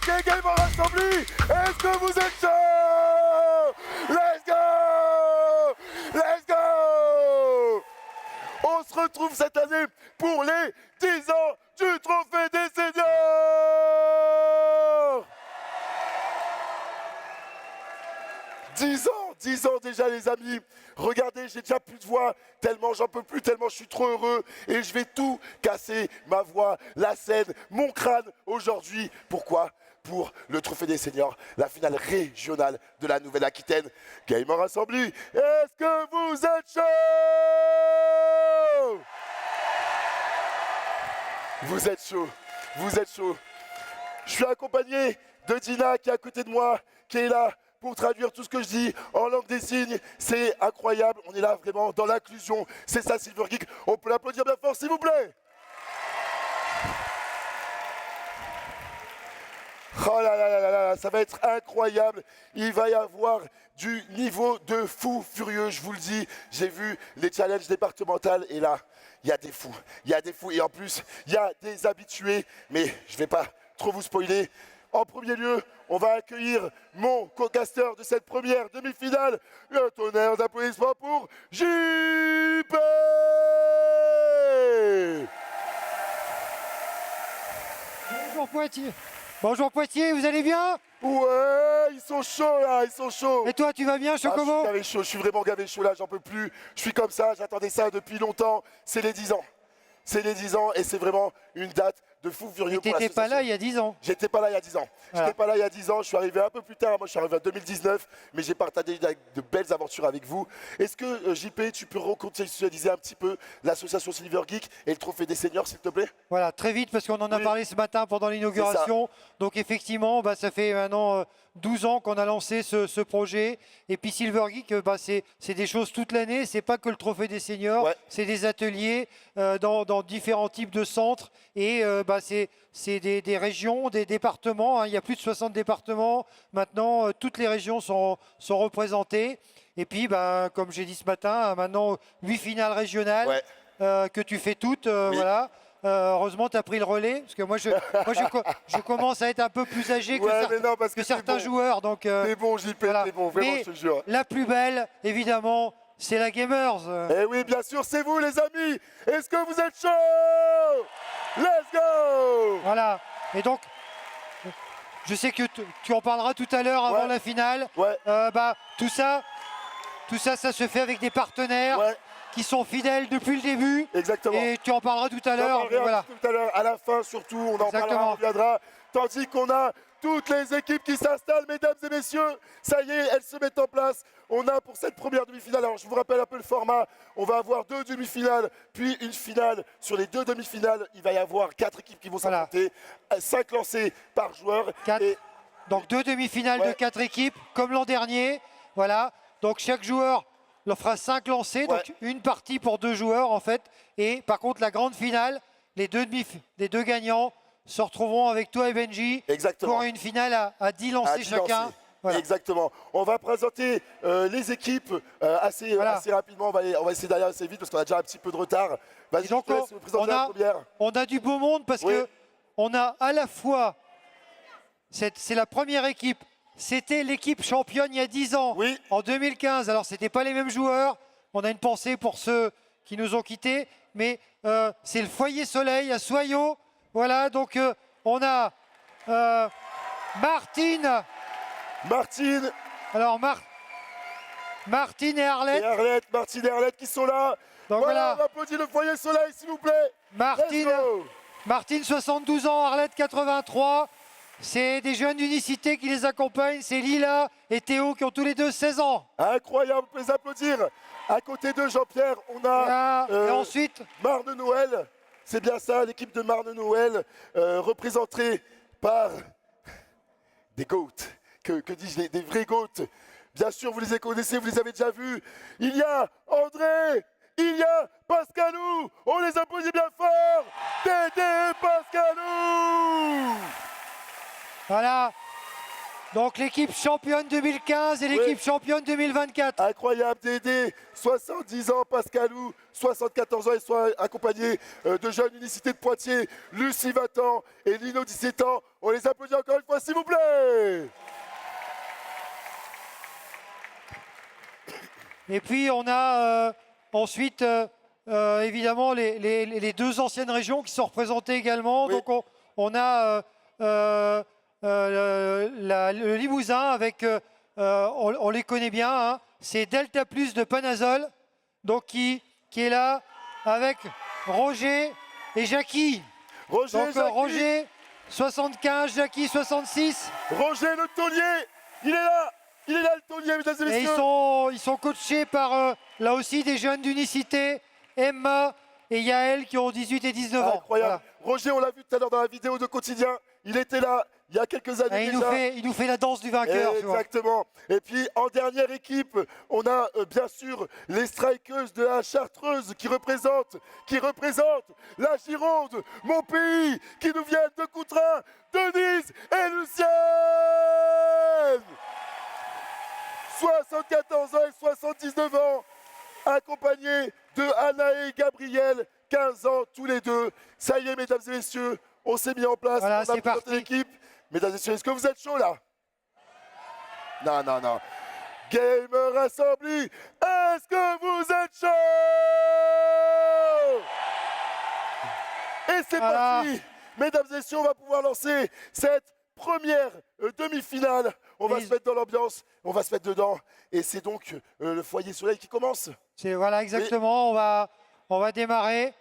Ok, Gamer Assembly, est-ce que vous êtes chaud? Let's go! Let's go! On se retrouve cette année pour les 10 ans du Trophée des Seniors! 10 ans déjà les amis. Regardez, j'ai déjà plus de voix, tellement j'en peux plus, tellement je suis trop heureux. Et je vais tout casser, ma voix, la scène, mon crâne aujourd'hui. Pourquoi? Pour le Trophée des Seniors, la finale régionale de la Nouvelle-Aquitaine. Gamer Assembly, est-ce que vous êtes chaud? Vous êtes chaud, vous êtes chaud. Je suis accompagné de Dina qui est à côté de moi, qui est là pour traduire tout ce que je dis en langue des signes. C'est incroyable, on est là vraiment dans l'inclusion. C'est ça Silver Geek, on peut l'applaudir bien fort s'il vous plaît. Oh là là là là là, ça va être incroyable. Il va y avoir du niveau de fou furieux, je vous le dis. J'ai vu les challenges départementaux et là, il y a des fous. Il y a des fous et en plus, il y a des habitués. Mais je ne vais pas trop vous spoiler. En premier lieu, on va accueillir mon co-caster de cette première demi-finale. Le tonnerre d'applaudissements pour JP. Bonjour Poitiers. Bonjour Poitiers, vous allez bien? Ouais, ils sont chauds là, ils sont chauds. Et toi, tu vas bien, Chocobo? Je suis vraiment gavé chaud là, j'en peux plus. Je suis comme ça, j'attendais ça depuis longtemps. C'est les 10 ans. C'est les 10 ans et c'est vraiment une date de fou furieux pour l'association. T'étais pas là il y a 10 ans. J'étais pas là il y a 10 ans. Voilà. J'étais pas là il y a 10 ans, je suis arrivé un peu plus tard. Moi, je suis arrivé en 2019, mais j'ai partagé de belles aventures avec vous. Est-ce que, JP, tu peux recontextualiser un petit peu l'association Silver Geek et le Trophée des Seniors, s'il te plaît? Voilà, très vite, parce qu'on en a parlé ce matin pendant l'inauguration. Donc, effectivement, ça fait maintenant 12 ans qu'on a lancé ce projet. Et puis, Silver Geek, c'est des choses toute l'année. C'est pas que le Trophée des Seniors, c'est des ateliers dans différents types de centres. Et c'est des régions, des départements. Hein. Il y a plus de 60 départements. Maintenant, toutes les régions sont représentées. Et puis, comme j'ai dit ce matin, maintenant 8 finales régionales que tu fais toutes. Voilà. Heureusement, tu as pris le relais, parce que moi, je commence à être un peu plus âgé que certains joueurs. Donc, t'es bon, JP, voilà. T'es bon, vraiment, je te jure. La plus belle, évidemment, c'est la Gamers. Eh oui, bien sûr, c'est vous, les amis. Est-ce que vous êtes chaud? Let's go! Voilà. Et donc, je sais que tu en parleras tout à l'heure avant la finale. Tout ça, ça se fait avec des partenaires qui sont fidèles depuis le début. Exactement. Et tu en parleras tout à l'heure. Voilà. Tout à l'heure, à la fin surtout, on en parlera, on reviendra. Tandis qu'on a toutes les équipes qui s'installent, mesdames et messieurs. Ça y est, elles se mettent en place. On a pour cette première demi-finale, alors je vous rappelle un peu le format, on va avoir 2 demi-finales, puis une finale. Sur les 2 demi-finales, il va y avoir 4 équipes qui vont s'affronter, 5 lancés par joueur. Donc 2 demi-finales de 4 équipes, comme l'an dernier. Voilà. Donc chaque joueur leur fera 5 lancés, donc une partie pour 2 joueurs en fait. Et par contre, la grande finale, les deux gagnants se retrouveront avec toi et Benji pour une finale à 10 lancés chacun. Voilà. Exactement. On va présenter les équipes assez rapidement. On va essayer d'aller assez vite parce qu'on a déjà un petit peu de retard. Vas-y, donc on a du beau monde parce que on a à la fois, c'est la première équipe. C'était l'équipe championne il y a 10 ans, en 2015. Alors, ce n'étaient pas les mêmes joueurs. On a une pensée pour ceux qui nous ont quittés. Mais c'est le Foyer Soleil à Soyaux. Voilà, donc on a Martine. Alors, Martine et Arlette. Martine et Arlette qui sont là. Donc voilà. On applaudit le Foyer Soleil, s'il vous plaît. Martine, 72 ans, Arlette, 83. C'est des jeunes d'unicité qui les accompagnent. C'est Lila et Théo qui ont tous les deux 16 ans. Incroyable, on peut les applaudir. À côté de Jean-Pierre, on a et ensuite Marne Noël. c'est bien ça, l'équipe de Marne-Noël, représentée par des goats, que dis-je, des vrais goats. Bien sûr, vous les connaissez, vous les avez déjà vus. Il y a André, il y a Pascalou, on les applaudit bien fort. Dédé et Pascalou. Voilà. Donc l'équipe championne 2015 et l'équipe championne 2024. Incroyable, Dédé, 70 ans, Pascalou, 74 ans, ils sont accompagnés de jeunes Unicité de Poitiers, Lucie 20 ans et Lino 17 ans. On les applaudit encore une fois, s'il vous plaît. Et puis on a ensuite évidemment les deux anciennes régions qui sont représentées également. Oui. Donc on a le Limousin avec, on les connaît bien, hein, c'est Delta Plus de Panazol, donc qui est là avec Roger et Jackie. Roger, Donc Jackie. Roger 75, Jackie 66. Roger le taulier, il est là le taulier, mesdames et Et messieurs. ils sont coachés par là aussi des jeunes d'Unicité, Emma et Yael qui ont 18 et 19 ans. Incroyable. Voilà. Roger, on l'a vu tout à l'heure dans la vidéo de Quotidien, il était là il y a quelques années Et déjà. il nous fait la danse du vainqueur. tu vois. Exactement. Et puis en dernière équipe, on a bien sûr les strikeuses de la Chartreuse qui représentent la Gironde, mon pays, qui nous viennent de Coutrin, Denise et Lucienne. 74 ans et 79 ans, accompagnés de Anna et Gabriel, 15 ans tous les deux. Ça y est, mesdames et messieurs, on s'est mis en place, Voilà, on a c'est présenté parti. l'équipe. Mesdames et messieurs, est-ce que vous êtes chauds là? Non, non, non. Gamer Assembly, est-ce que vous êtes chauds? Et c'est Voilà. parti. Mesdames et messieurs, on va pouvoir lancer cette première demi-finale. On va Et- se mettre dans l'ambiance, on va se mettre dedans. Et c'est donc le foyer soleil qui commence. Voilà exactement, on va démarrer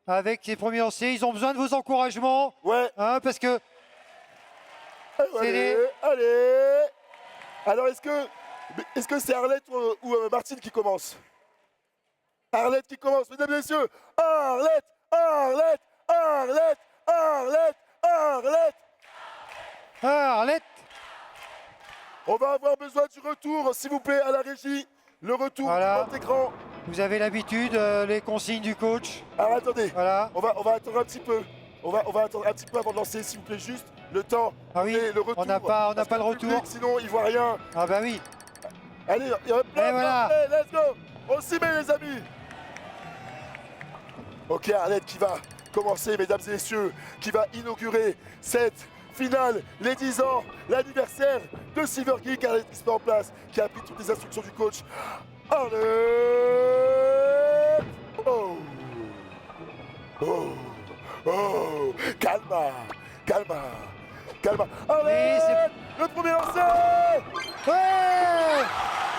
avec les premiers lancers. Ils ont besoin de vos encouragements, Ouais. hein, parce que Allez, allez. Alors, est-ce que c'est Arlette ou Martine qui commence? Arlette qui commence, mesdames et messieurs. Arlette, Arlette, Arlette, Arlette, Arlette. Arlette, On va avoir besoin du retour, s'il vous plaît, à la régie. Le retour Voilà. du grand écran. vous avez l'habitude, les consignes du coach. Alors, attendez. Voilà. On va attendre un petit peu. On va attendre un petit peu avant de lancer, s'il vous plaît, juste le temps. Ah oui, et le retour. on n'a pas Parce que le retour. public, sinon, il voit rien. Ah bah oui. Allez, il y a plein Et de voilà. lancers, let's go. On s'y met, les amis. Ok, Arlette qui va commencer, mesdames et messieurs, qui va inaugurer cette finale, les 10 ans, l'anniversaire de Silver Geek. Arlette qui se met en place, qui a appris toutes les instructions du coach. Arlette. Oh. Oh. Oh. Calma. Calma. Calma. Arlette, le premier lancer. Ouais,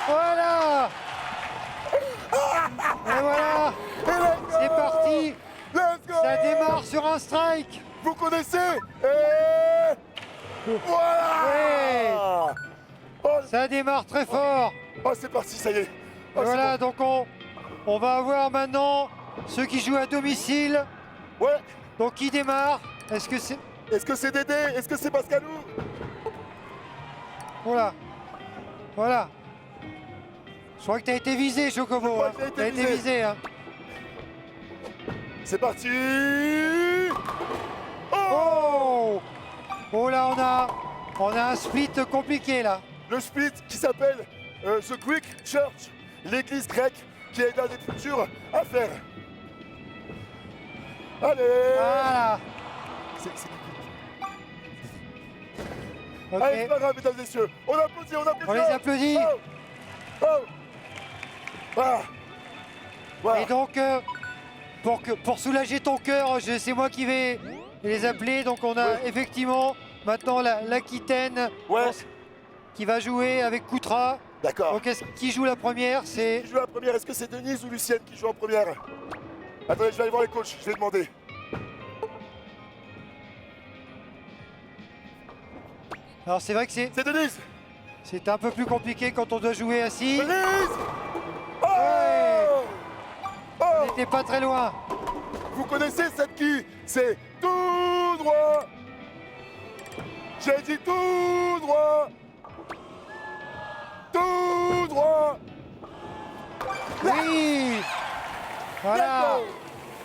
voilà. Et voilà, Et let's go. c'est parti. Let's go. Ça démarre sur un strike. Vous connaissez? Et voilà. Oh, Ça démarre très fort. oh, c'est parti, ça y est. Oh, c'est Voilà, donc on va avoir maintenant ceux qui jouent à domicile. bon. Ouais. Donc qui démarre? Est-ce que c'est... Est-ce que c'est Dédé? Est-ce que c'est Pascalou? Voilà. Voilà. Je crois que tu as été visé, Chocobo. crois Hein. que j'ai été T'as été visé. visé. Hein. C'est parti. Oh! Oh là, on a un split compliqué là. Le split qui s'appelle The Greek Church, l'église grecque, qui est l'un des plus durs à faire. Allez. Voilà. C'est- Ok. Allez, c'est pas grave, mesdames et messieurs. On applaudit, on applaudit. On les applaudit. Oh. Oh. Voilà. Voilà. Et donc, pour soulager ton cœur, c'est moi qui vais les appeler. Donc on a Ouais. effectivement maintenant l'Aquitaine Ouais. qui va jouer avec Koutra. D'accord. Donc qui joue la première? C'est Qui joue la première? Est-ce que c'est Denise ou Lucienne qui joue en première? Attendez, je vais aller voir les coachs, je vais demander. Alors c'est vrai que C'est Denise. c'est un peu plus compliqué quand on doit jouer assis. Denise. Oh. Ouais. Oh. On n'était pas très loin. Vous connaissez cette qui? C'est tout droit. J'ai dit tout droit. Tout droit. Oui. Voilà.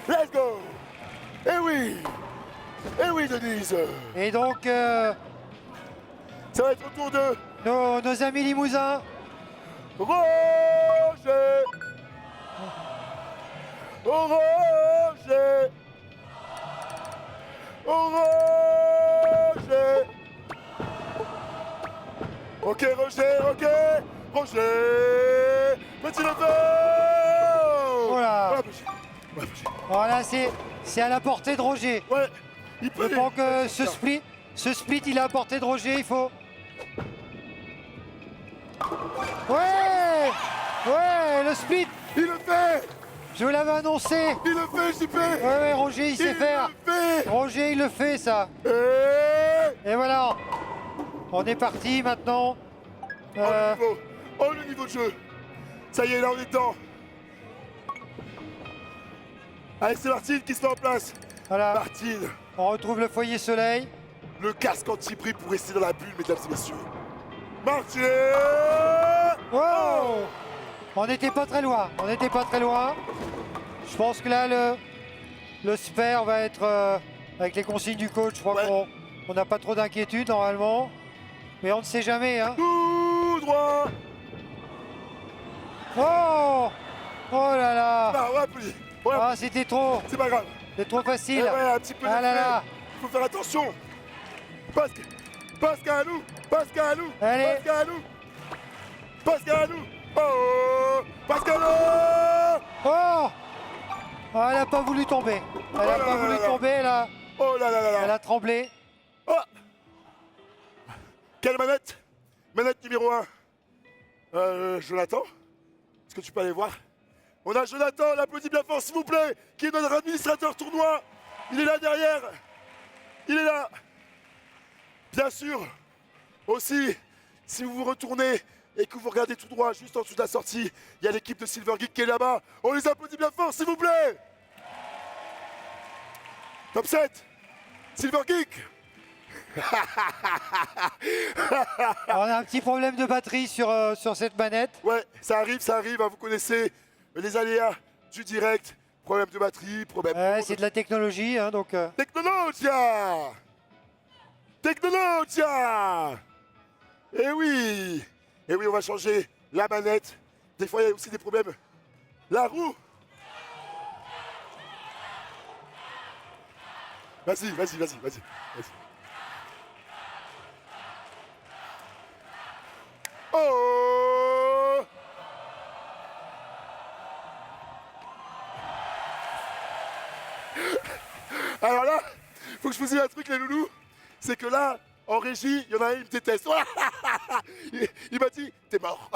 Let's go. Eh oui. Eh oui, Denise. Et donc, Ça va être au tour de nos amis limousins. Roger. Roger. Roger. Ok, Roger, ok. Roger. Petit level. Voilà. Ouais, Roger. Ouais, Roger. Voilà, c'est à la portée de Roger. Ouais, il peut Je pense que ce split, il est à portée de Roger, il faut. Ouais. Ouais, le split. Il le fait. Je vous l'avais annoncé. Il le fait, JP. Ouais, Roger, il sait faire. Il le fait. Roger, il le fait, ça. Et voilà. On est parti maintenant. Oh, le niveau de jeu. Ça y est, là, on est dedans. Allez, c'est Martine qui se met en place. Voilà. Martine, On retrouve le foyer soleil. le casque anti-bris pour rester dans la bulle, mesdames et messieurs. Martine. Wow. On n'était pas très loin. On n'était pas très loin. Je pense que là, le spare va être avec les consignes du coach. Je crois Ouais. qu'on n'a pas trop d'inquiétude normalement. Mais on ne sait jamais. Hein. Tout droit. Oh. Oh là là. Ah, ouais, applaudis. Ouais, Ah, c'était trop. c'est pas grave. C'est trop Eh facile. ouais, un petit peu Ah là défilé. là. Il faut faire attention. Pascalou. Pascalou. Allez. Pascalou. Pascalou. Oh. Pascalou. Oh. Ah, elle n'a pas voulu tomber. Elle n'a là pas là voulu là là. tomber là. Oh là là là Elle là. a tremblé. Oh. Quelle manette? Manette numéro 1. Jonathan, est-ce que tu peux aller voir? On a Jonathan, on l'applaudit bien fort s'il vous plaît, qui est notre administrateur tournoi. Il est là derrière. Il est là. Bien sûr, aussi, si vous vous retournez et que vous regardez tout droit, juste en dessous de la sortie, il y a l'équipe de Silver Geek qui est là-bas. On les applaudit bien fort s'il vous plaît. Top 7. Silver Geek. On a un petit problème de batterie sur cette manette. Ouais, ça arrive, hein, vous connaissez les aléas du direct, problème de batterie, problème Ouais, d'onde. c'est de la technologie, hein, donc. Technologia. Technologia. Eh oui, on va changer la manette. Des fois, il y a aussi des problèmes. La roue. Vas-y. Oh. Alors là, faut que je vous dise un truc les loulous, c'est que là, en régie, il y en a un, il me déteste. Il m'a dit, t'es mort.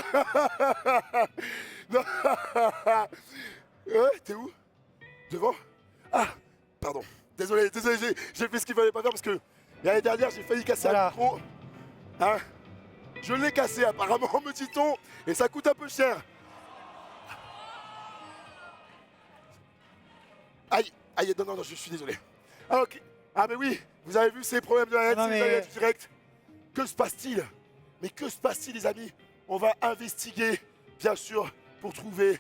Non. Ouais, t'es où? Devant? Ah, pardon. Désolé, j'ai fait ce qu'il fallait pas faire parce que l'année dernière, j'ai failli casser Voilà. un micro. Hein? Je l'ai cassé apparemment, me dit-on, et ça coûte un peu cher. Aïe, non, je suis désolé. Ah, ok. Ah, mais oui, vous avez vu ces problèmes de la net, Non, ces mais- aléas du direct. Que se passe-t-il? Mais que se passe-t-il, les amis? On va investiguer, bien sûr, pour trouver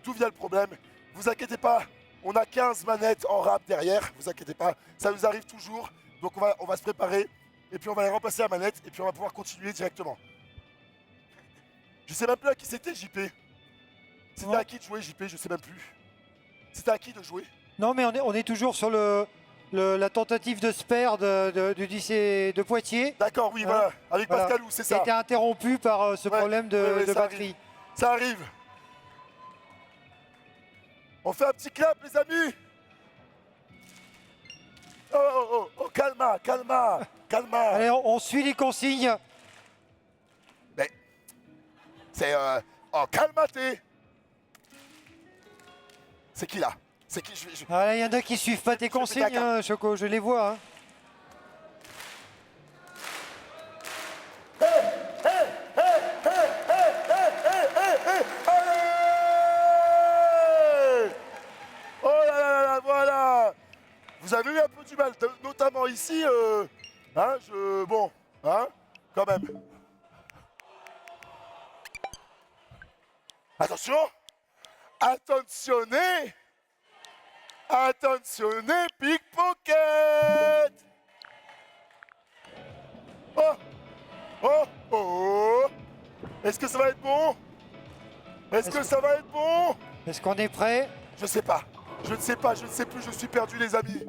d'où vient le problème. Vous inquiétez pas, on a 15 manettes en rap derrière, vous inquiétez pas, ça nous arrive toujours. Donc on va se préparer, et puis on va aller remplacer la manette, et puis on va pouvoir continuer directement. Je sais même plus à qui c'était, JP. C'était Non. à qui de jouer, JP, je sais même plus. C'était à qui de jouer? Non, mais on est toujours sur la tentative de spare du lycée de Poitiers. D'accord, oui, Hein? voilà, avec Voilà. Pascalou, c'est Qui a ça. été interrompu par ce Ouais, problème de ouais, ça batterie. arrive. Ça arrive. On fait un petit clap, les amis. Oh, calma. Allez, on suit les consignes. Mais, c'est, oh, calmate. C'est qui, là? C'est qui? Voilà, il y en a qui suivent pas tes consignes, caca. hein, Choco, je les vois. Hein. Allez! Oh là là là, voilà. peu du mal, notamment ici, bon, quand même. Attention, attentionné, attentionné, pickpocket. Oh, oh, oh. Est-ce que ça va être bon? Est-ce que ça va être bon? Est-ce qu'on est prêt? Je sais pas. Je ne sais pas, je ne sais plus, je suis perdu les amis.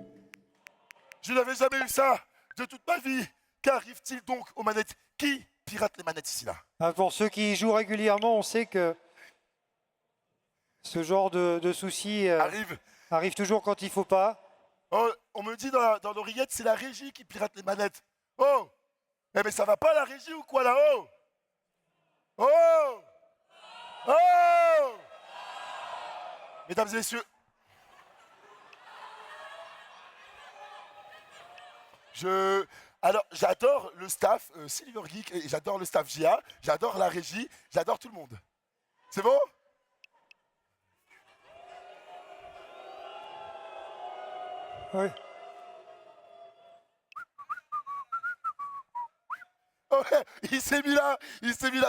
Je n'avais jamais eu ça de toute ma vie. Qu'arrive-t-il donc aux manettes? Qui pirate les manettes ici là? Pour ceux qui y jouent régulièrement, on sait que ce genre de soucis arrive toujours quand il faut pas. Oh, on me dit dans l'oreillette, c'est la régie qui pirate les manettes. Oh! Eh mais ça va pas la régie ou quoi là-haut? Oh! Oh! Mesdames et messieurs, alors j'adore le staff Silver Geek, et j'adore le staff JA, j'adore la régie, j'adore tout le monde. C'est bon? Oui. Oh, il s'est mis là,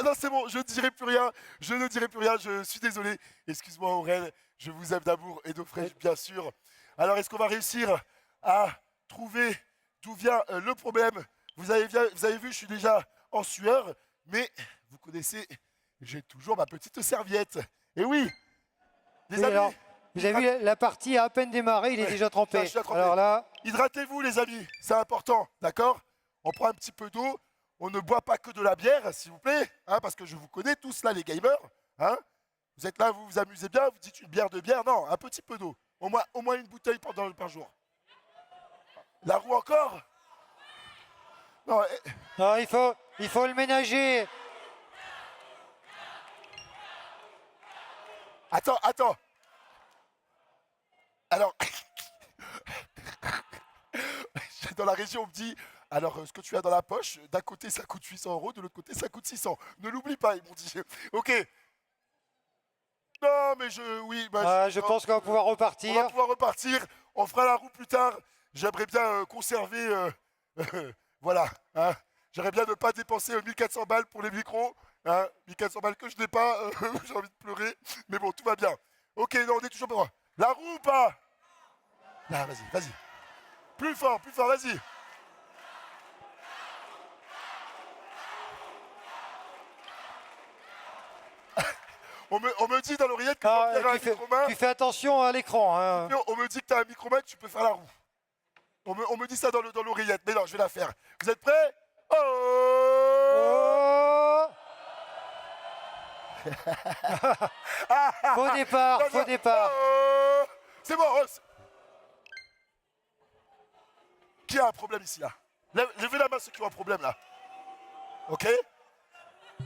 non c'est bon, je ne dirai plus rien, je suis désolé, excuse-moi Aurel, je vous aime d'amour et d'eau fraîche bien sûr. Alors est-ce qu'on va réussir à trouver d'où vient le problème? Vous avez vu, je suis déjà en sueur, mais vous connaissez, j'ai toujours ma petite serviette. Et oui, les amis, alors, vous avez vu, la partie a à peine démarré, il est déjà trempé. je suis trempé. Alors là, hydratez-vous les amis, c'est important, d'accord? On prend un petit peu d'eau, on ne boit pas que de la bière, s'il vous plaît, parce que je vous connais tous là, les gamers. Vous êtes là, vous vous amusez bien, vous dites une bière de bière, non, un petit peu d'eau. Au moins une bouteille par jour. La roue encore? Non, non, il faut le ménager. Attends. Alors, dans la région, on me dit, alors ce que tu as dans la poche, d'un côté ça coûte 800 €, de l'autre côté ça coûte 600. Ne l'oublie pas, ils m'ont dit. Ok. Non, mais je pense qu'on va pouvoir repartir. On va pouvoir repartir. On fera la roue plus tard. J'aimerais bien conserver. Voilà. J'aimerais bien ne pas dépenser 1400 balles pour les micros. 1400 balles que je n'ai pas. J'ai envie de pleurer. Mais bon, tout va bien. Ok, non, on est toujours bon. La roue ou pas? Là, vas-y. Plus fort, vas-y. On me dit dans l'oreillette que tu fais attention à l'écran. On me dit que tu as un micromètre, tu peux faire la roue. On me dit ça dans l'oreillette. Mais non, je vais la faire. Vous êtes prêts? Oh Faux départ. C'est bon. Qui a un problème ici là? Levez la main ceux qui ont un problème là. Ok?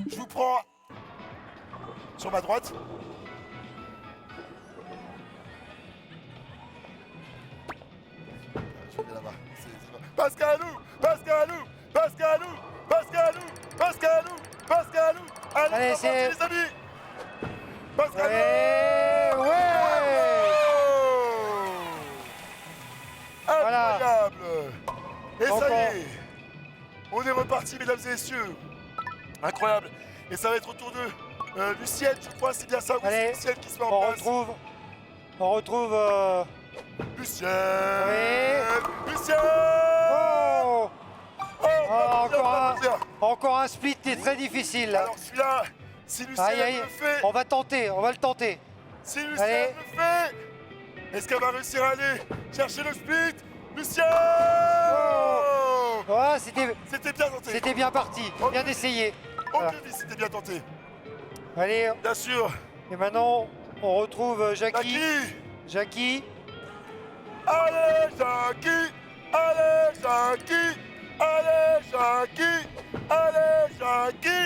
Je vous prends sur ma droite. Je vais là-bas. Pascalou. Allez, c'est les amis. Pascalou. Ouais. Incroyable. Et Encore. ça y est. On est reparti, mesdames et messieurs. Incroyable. Et ça va être au tour de Lucienne, je crois, c'est bien ça. Oui, c'est Lucienne qui se met en place. On retrouve. Lucienne. Oui. Lucienne. Encore un split qui est très difficile. Alors celui-là, si Lucienne le fait. On va le tenter. Si Lucienne le fait, est-ce qu'elle va réussir à aller chercher le split? Lucienne. C'était bien tenté. C'était bien parti, bien essayé. C'était bien tenté. Allez. Bien sûr. Et maintenant, on retrouve Jackie. Allez, Jackie.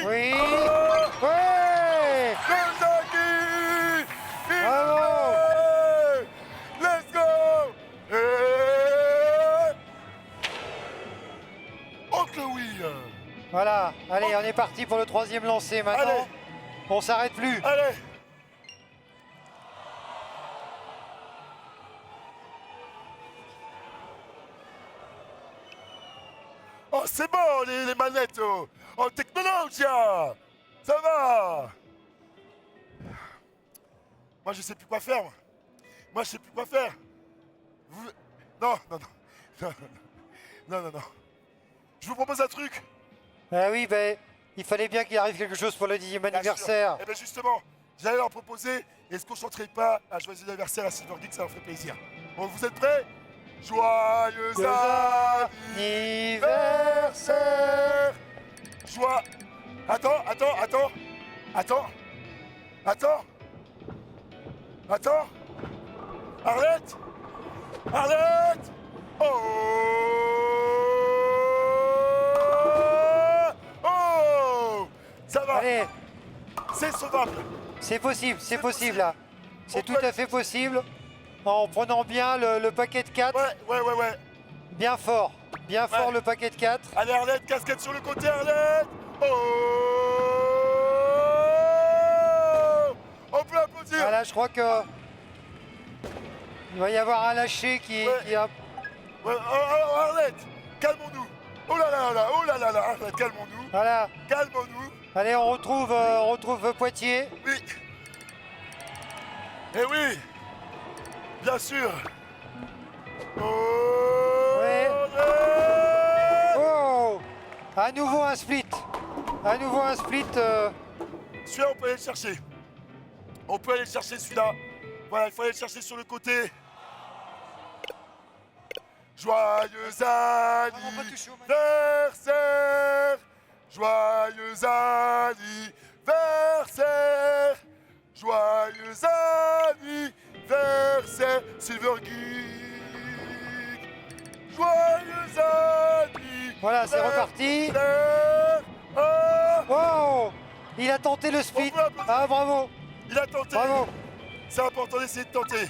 Oui. Ouais. Jackie. Bravo. Let's go. Oh que oui. Voilà, allez, on est parti pour le troisième lancer maintenant. Allez. On s'arrête plus. Allez. manette en technologie. Ça va. Moi, je sais plus quoi faire. Moi, je sais plus quoi faire. Non, non, non. Non, non, non, non, non. Je vous propose un truc. Ah oui, ben, il fallait bien qu'il arrive quelque chose pour le 10e anniversaire. Et bien justement, j'allais leur proposer, est-ce qu'on chanterait pas un joyeux anniversaire à Silver Geek, ça leur ferait plaisir. Bon, vous êtes prêts? Joyeux anniversaire. Joie. Attends. Arlette. Oh. Ça va. Allez, C'est sauvable. c'est possible là. C'est On tout peut- à fait possible. En prenant bien le paquet de 4, Ouais. bien fort Ouais. le paquet de 4. Allez Arlette, casquette sur le côté Arlette. Oh. On peut applaudir. Voilà, je crois que il va y avoir un lâcher qui a... Ouais, Arlette, calmons-nous. Oh là là, Arlette, calmons-nous. Voilà. Calmons-nous. Allez, on retrouve Poitiers. Oui. Eh oui. Bien sûr. Oh. Ouais. Arlette. Oh, à nouveau un split. Celui-là, on peut aller le chercher. On peut aller le chercher, celui-là. Voilà, il faut aller le chercher sur le côté. Joyeux anniversaire. Joyeux anniversaire. Joyeux anniversaire. Silver Geek. Joyeux anniversaire. Voilà, c'est reparti. Ah, Oh, il a tenté le split. On peut applaudir. Ah, bravo. il a tenté. Bravo. C'est important d'essayer de tenter.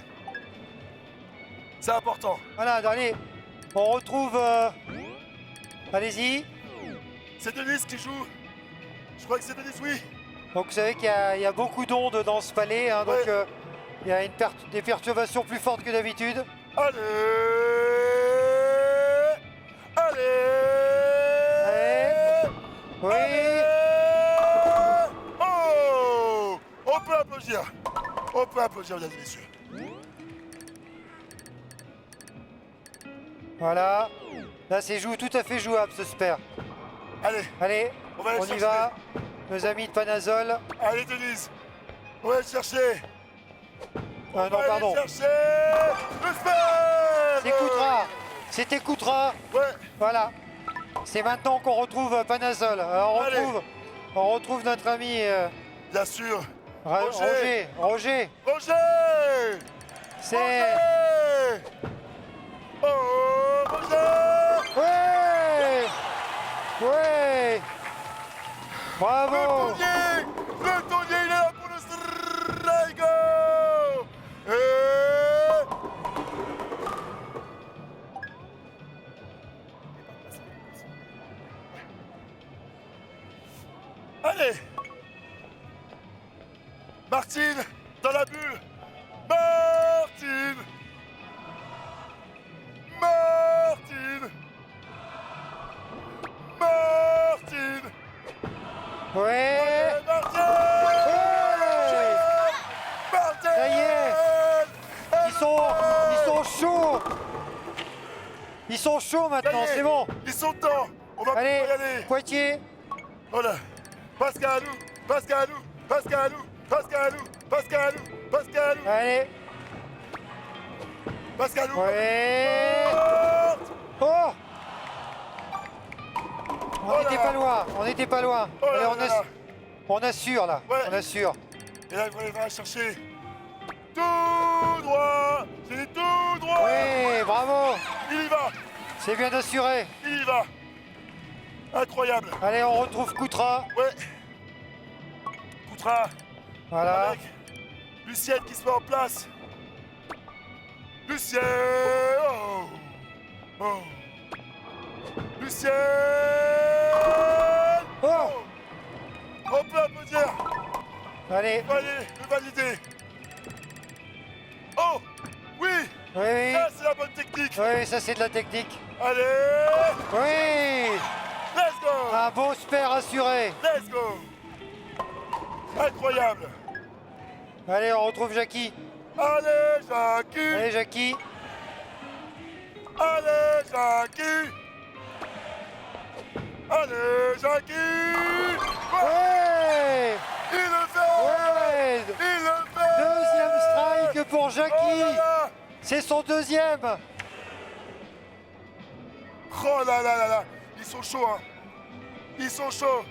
C'est important. Voilà, allez, on retrouve... Allez-y. C'est Denise qui joue. Je crois que c'est Denise, oui. Donc vous savez qu'il y a beaucoup d'ondes dans ce palais, hein, donc Ouais. il y a des perturbations plus fortes que d'habitude. Allez. Oui. Oh. On peut applaudir. Mesdames et messieurs. Voilà. Là, c'est tout à fait jouable, ce spare. Allez, Allez, On va aller on y chercher. va. Nos amis de Panazol. allez Denise. On va aller chercher. Ah non, On va pardon. aller chercher le spare. C'est Koutra. C'était Koutra. Ouais. Voilà. C'est maintenant qu'on retrouve Panazol. Alors, Allez. on retrouve notre ami Bien sûr. Roger. Roger. C'est... Roger. Oh, Roger. Ouais. Ouais. Bravo. Le taulier, il est là pour le strike. Et... Allez. Martine, dans la bulle. Martine. Ouais. Martine. Ça y est. Ils sont chauds. Ils sont chauds maintenant, c'est bon. Ils sont dedans. On va Allez, pouvoir y aller. Poitiers. Voilà. Pascalou. Allez. Pascalou. Ouais. Oh. Oh. On Oh là n'était là. pas loin. Oh là Allez, là là. on assure là. Ouais. On assure. Et là, il va aller chercher. Tout droit. J'ai dit tout droit. Oui, bravo. Il y va. C'est bien assuré. Il y va. Incroyable. Allez, on retrouve Koutra. Ouais. Koutra. Voilà. Avec Lucienne qui se met en place. Lucienne. Oh. Oh. Lucienne. Oh. On peut applaudir. Allez. Allez, le valider. Oh. Oui. Oui, Ça, c'est la bonne technique. oui, ça c'est de la technique. Allez. Oui. Let's go. Un beau spare assuré. Let's go. Incroyable. Allez, on retrouve Jackie. Allez, Jackie. Allez, Jackie. Allez, Jackie. Allez, Jackie. Ouais. Il le fait. Ouais. Il le fait. Deuxième strike pour Oh Jackie. là là. C'est son deuxième. Oh là là là là. Ils sont chauds, hein. Ils sont chauds.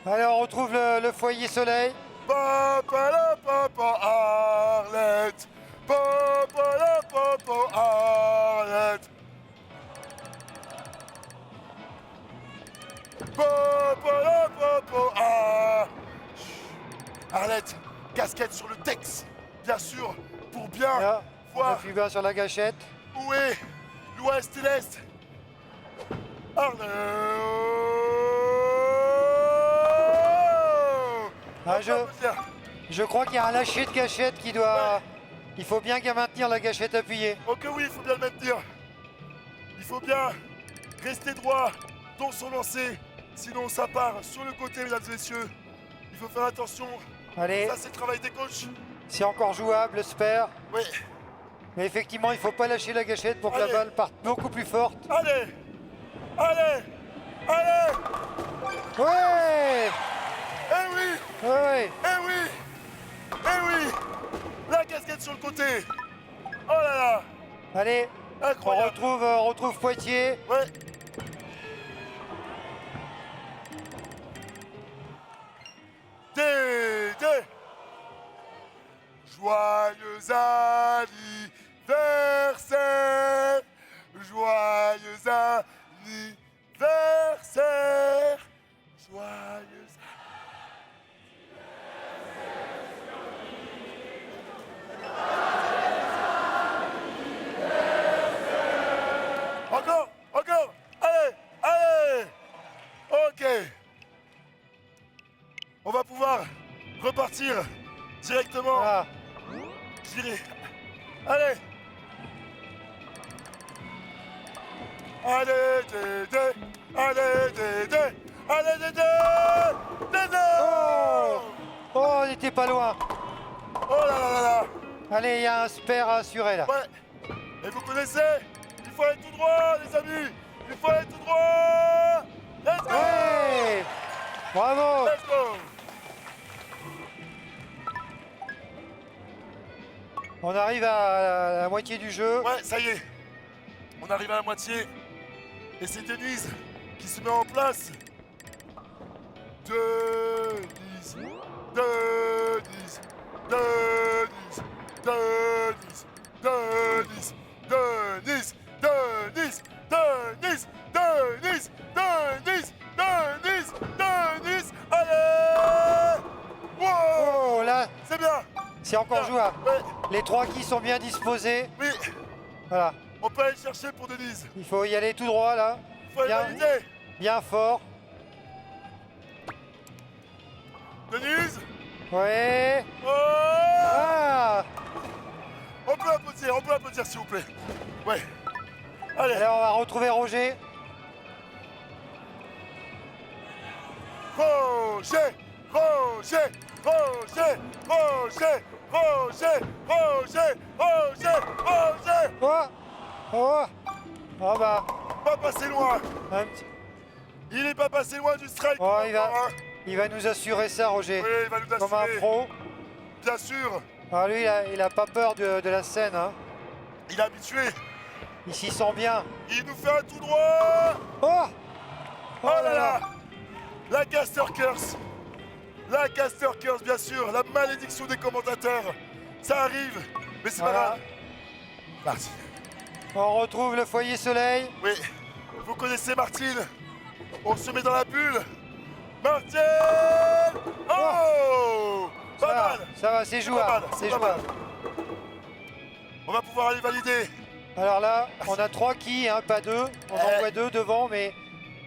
Allez, on retrouve le foyer soleil. Papa la papa Arlette. Papa la papa Arlette. Papa la papa Arlette, casquette sur le texte, bien sûr, pour bien Là, on voir appuie bien sur la gâchette. où est l'ouest et l'est. Arlette. Ah, je crois qu'il y a un lâcher de gâchette qui doit... Ouais. Il faut bien qu'à maintenir la gâchette appuyée. Ok, oui, il faut bien le maintenir. Il faut bien rester droit dans son lancer. Sinon, ça part sur le côté, mesdames et messieurs. Il faut faire attention. Allez, Ça, c'est le travail des coachs. c'est encore jouable, le spare. Oui. Mais effectivement, il ne faut pas lâcher la gâchette pour que la Allez. balle parte beaucoup plus forte. Allez. Allez. Allez. Ouais. Eh oui. Ouais. Eh oui. Eh oui. La casquette sur le côté. Oh là là. Allez, on Incroyable. retrouve Poitiers. Ouais. Dédé. Joyeux anniversaire. Joyeux anniversaire. Joyeux Encore, encore. Allez, allez. Ok. On va pouvoir repartir directement. Voilà. Je dirais. Allez. Allez, Dédé. Allez, Dédé. Allez, Dédé. Dédé. Oh, oh, on n'était pas loin. Oh là là là là. Allez, il y a un spare à assurer là. Ouais. Et vous connaissez, il faut aller tout droit, les amis. Il faut aller tout droit. Let's go. Ouais. Bravo. Let's go. On arrive à la moitié du jeu. Ouais, ça y est. On arrive à la moitié. Et c'est Denise qui se met en place. Denise. Denise. Denise. Denise. Denise. Denise. Denise. Denise. Denise. Denise. Denise. Denise. Allez. Wow. Oh là, C'est bien. c'est encore jouable. Ouais. Les trois qui sont bien disposés. Oui. Voilà. On peut aller le chercher pour Denise. Il faut y aller tout droit là. Il faut aller Bien, valider. bien fort. Denise. Ouais. Oh. Ah. On peut applaudir s'il vous plaît. Ouais. Allez. Alors on va retrouver Roger. Roger. Roger. Roger. Roger. Roger. Roger. Roger. Roger. Oh. Oh. Oh bah. Pas passé loin. un petit- Il est pas passé loin du strike. Oh, il va, Encore un. il va nous assurer ça, Roger. Oui, il va nous Comme un assurer. pro. Bien sûr. Alors lui, il a pas peur de la scène. Hein. Il est habitué. Il s'y sent bien. Il nous fait un tout droit. Oh. Oh là là. La Caster Curse. La Caster Curse, bien sûr. La malédiction des commentateurs. Ça arrive. Mais c'est Voilà. pas grave. Parti. On retrouve le foyer soleil. Oui. Vous connaissez Martine. On se met dans la bulle. Martine. Oh. Pas mal. Ça va, c'est C'est pas jouable. mal, C'est c'est pas mal. jouable. On va pouvoir aller valider. Alors là, on a 3 quilles, hein, pas 2. On en voit 2 devant, mais.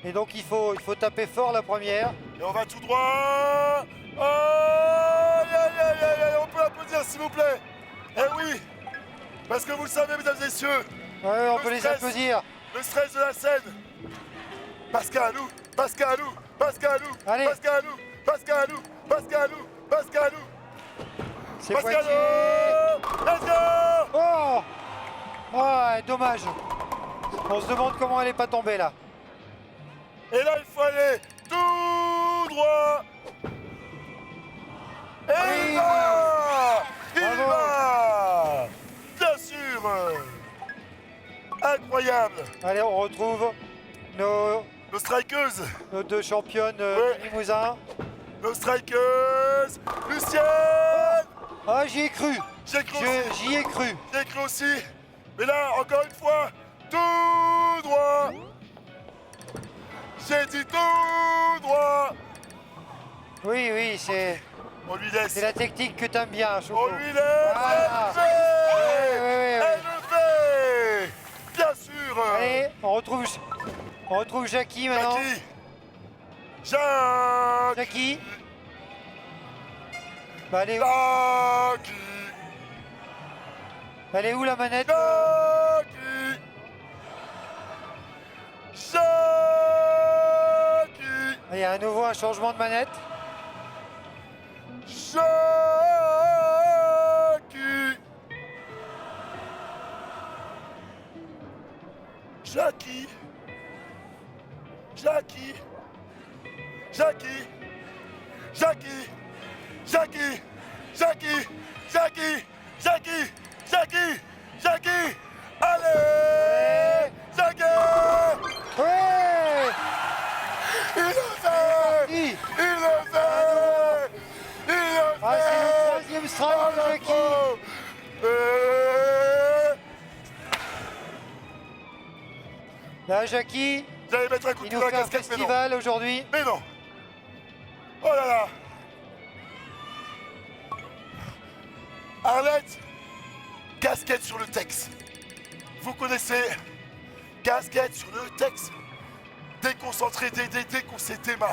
Et donc il faut taper fort la première. Et on va tout droit. Oh, aïe, aïe, aïe, aïe, aïe. On peut applaudir s'il vous plaît. Eh oui. Parce que vous le savez, mesdames et messieurs, Ouais, on Le peut les stress. applaudir. le stress de la scène, Pascalou, Pascalou, Pascalou, Allez. Pascalou, Pascalou, Pascalou, Pascalou, C'est Pascalou, Poitiers. let's go! Oh, ouais, dommage. On se demande comment elle n'est pas tombée là. Et là, il faut aller tout droit. Et il Oui. va! Il Bravo. va! Bien sûr! Incroyable! Allez, on retrouve nos, Nos strikeuses! nos deux championnes Ouais. du Limousin. Nos strikeuses! Lucienne! Ah, j'y ai cru. J'ai cru aussi! J'y ai cru. J'ai cru aussi! Mais là, encore une fois, tout droit! J'ai dit tout droit! Oui, oui, c'est On lui laisse! la technique que t'aimes bien, Choco. On lui laisse! Voilà. Elle le fait! Oui, oui, oui, oui. Elle le fait! Bien sûr! Allez, on retrouve Jackie maintenant. Jackie! Jacques! Jackie. Bah, Jackie! elle est où la manette? Jackie! Jackie! Il y a à nouveau un changement de manette. Jackie! Jackie! Jackie! Jackie! Jackie! Jackie! Jackie! Jackie! Jackie! Jackie! Jackie! Allez! Jackie! Ouais. Il le fait! Oui. Il le fait! Il le Ah, c'est le fait! troisième strike Oh, de la Jackie. pauvre! Là, Jackie, J'allais mettre un coup de il pied nous dans fait la un casquette, mais non. festival aujourd'hui. Mais non. Oh là là. Arlette, casquette sur le texte. Vous connaissez, casquette sur le texte. Déconcentré, dès qu'on s'est Théma.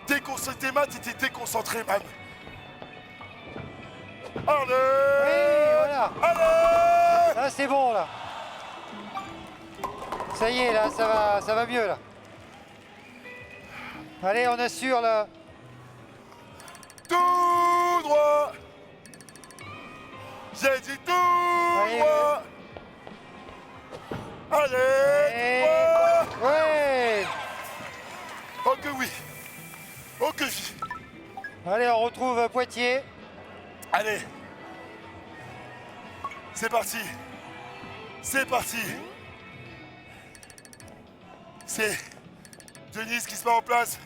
Dès qu'on s'est Théma, t'étais déconcentré, man. Allez. Oui, voilà. Allez. Là, c'est bon, là. Ça y est, là, ça va mieux, là. Allez, on assure, là. Tout droit. J'ai dit tout Allez, droit. Allez, Et... tout droit. Ouais. Oh que oui. Oh que oui. Allez, on retrouve Poitiers. Allez. C'est parti. C'est parti. C'est Denise qui se met en place.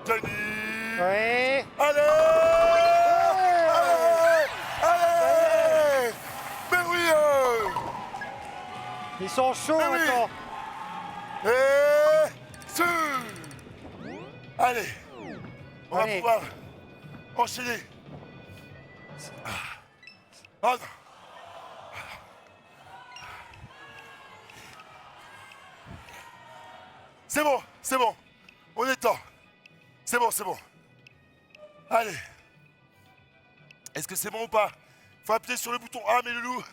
Denise. Ouais. Allez. Allez. Allez. Mais oui. Ils sont chauds Mais oui. maintenant. Et sur. Allez. On va Allez. pouvoir enchaîner. Oh non. C'est bon, c'est bon. On est temps. C'est bon, c'est bon. Allez. Est-ce que c'est bon ou pas? Faut appuyer sur le bouton A, mes loulous.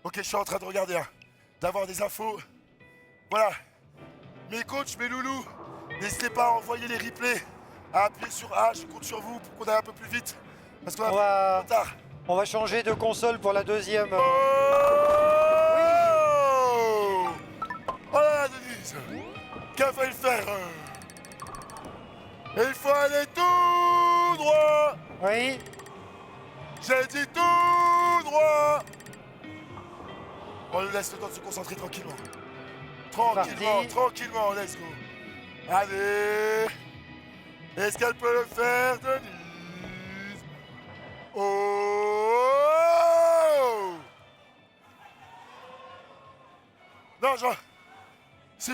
Ok, je suis en train de regarder, hein, d'avoir des infos. Voilà. Mes coachs, mes loulous, n'hésitez pas à envoyer les replays, à appuyer sur A, je compte sur vous pour qu'on aille un peu plus vite. Parce qu'on a On un va- peu de retard. On va changer de console pour la deuxième. Oh, oh là là, Denise, qu'a failli faire? Et il faut aller tout droit. Oui. J'ai dit tout droit. On lui laisse le temps de se concentrer tranquillement. Tranquillement, Parti. tranquillement, let's go. Allez. Est-ce qu'elle peut le faire, Denise? Oh. Non, Jean. Si.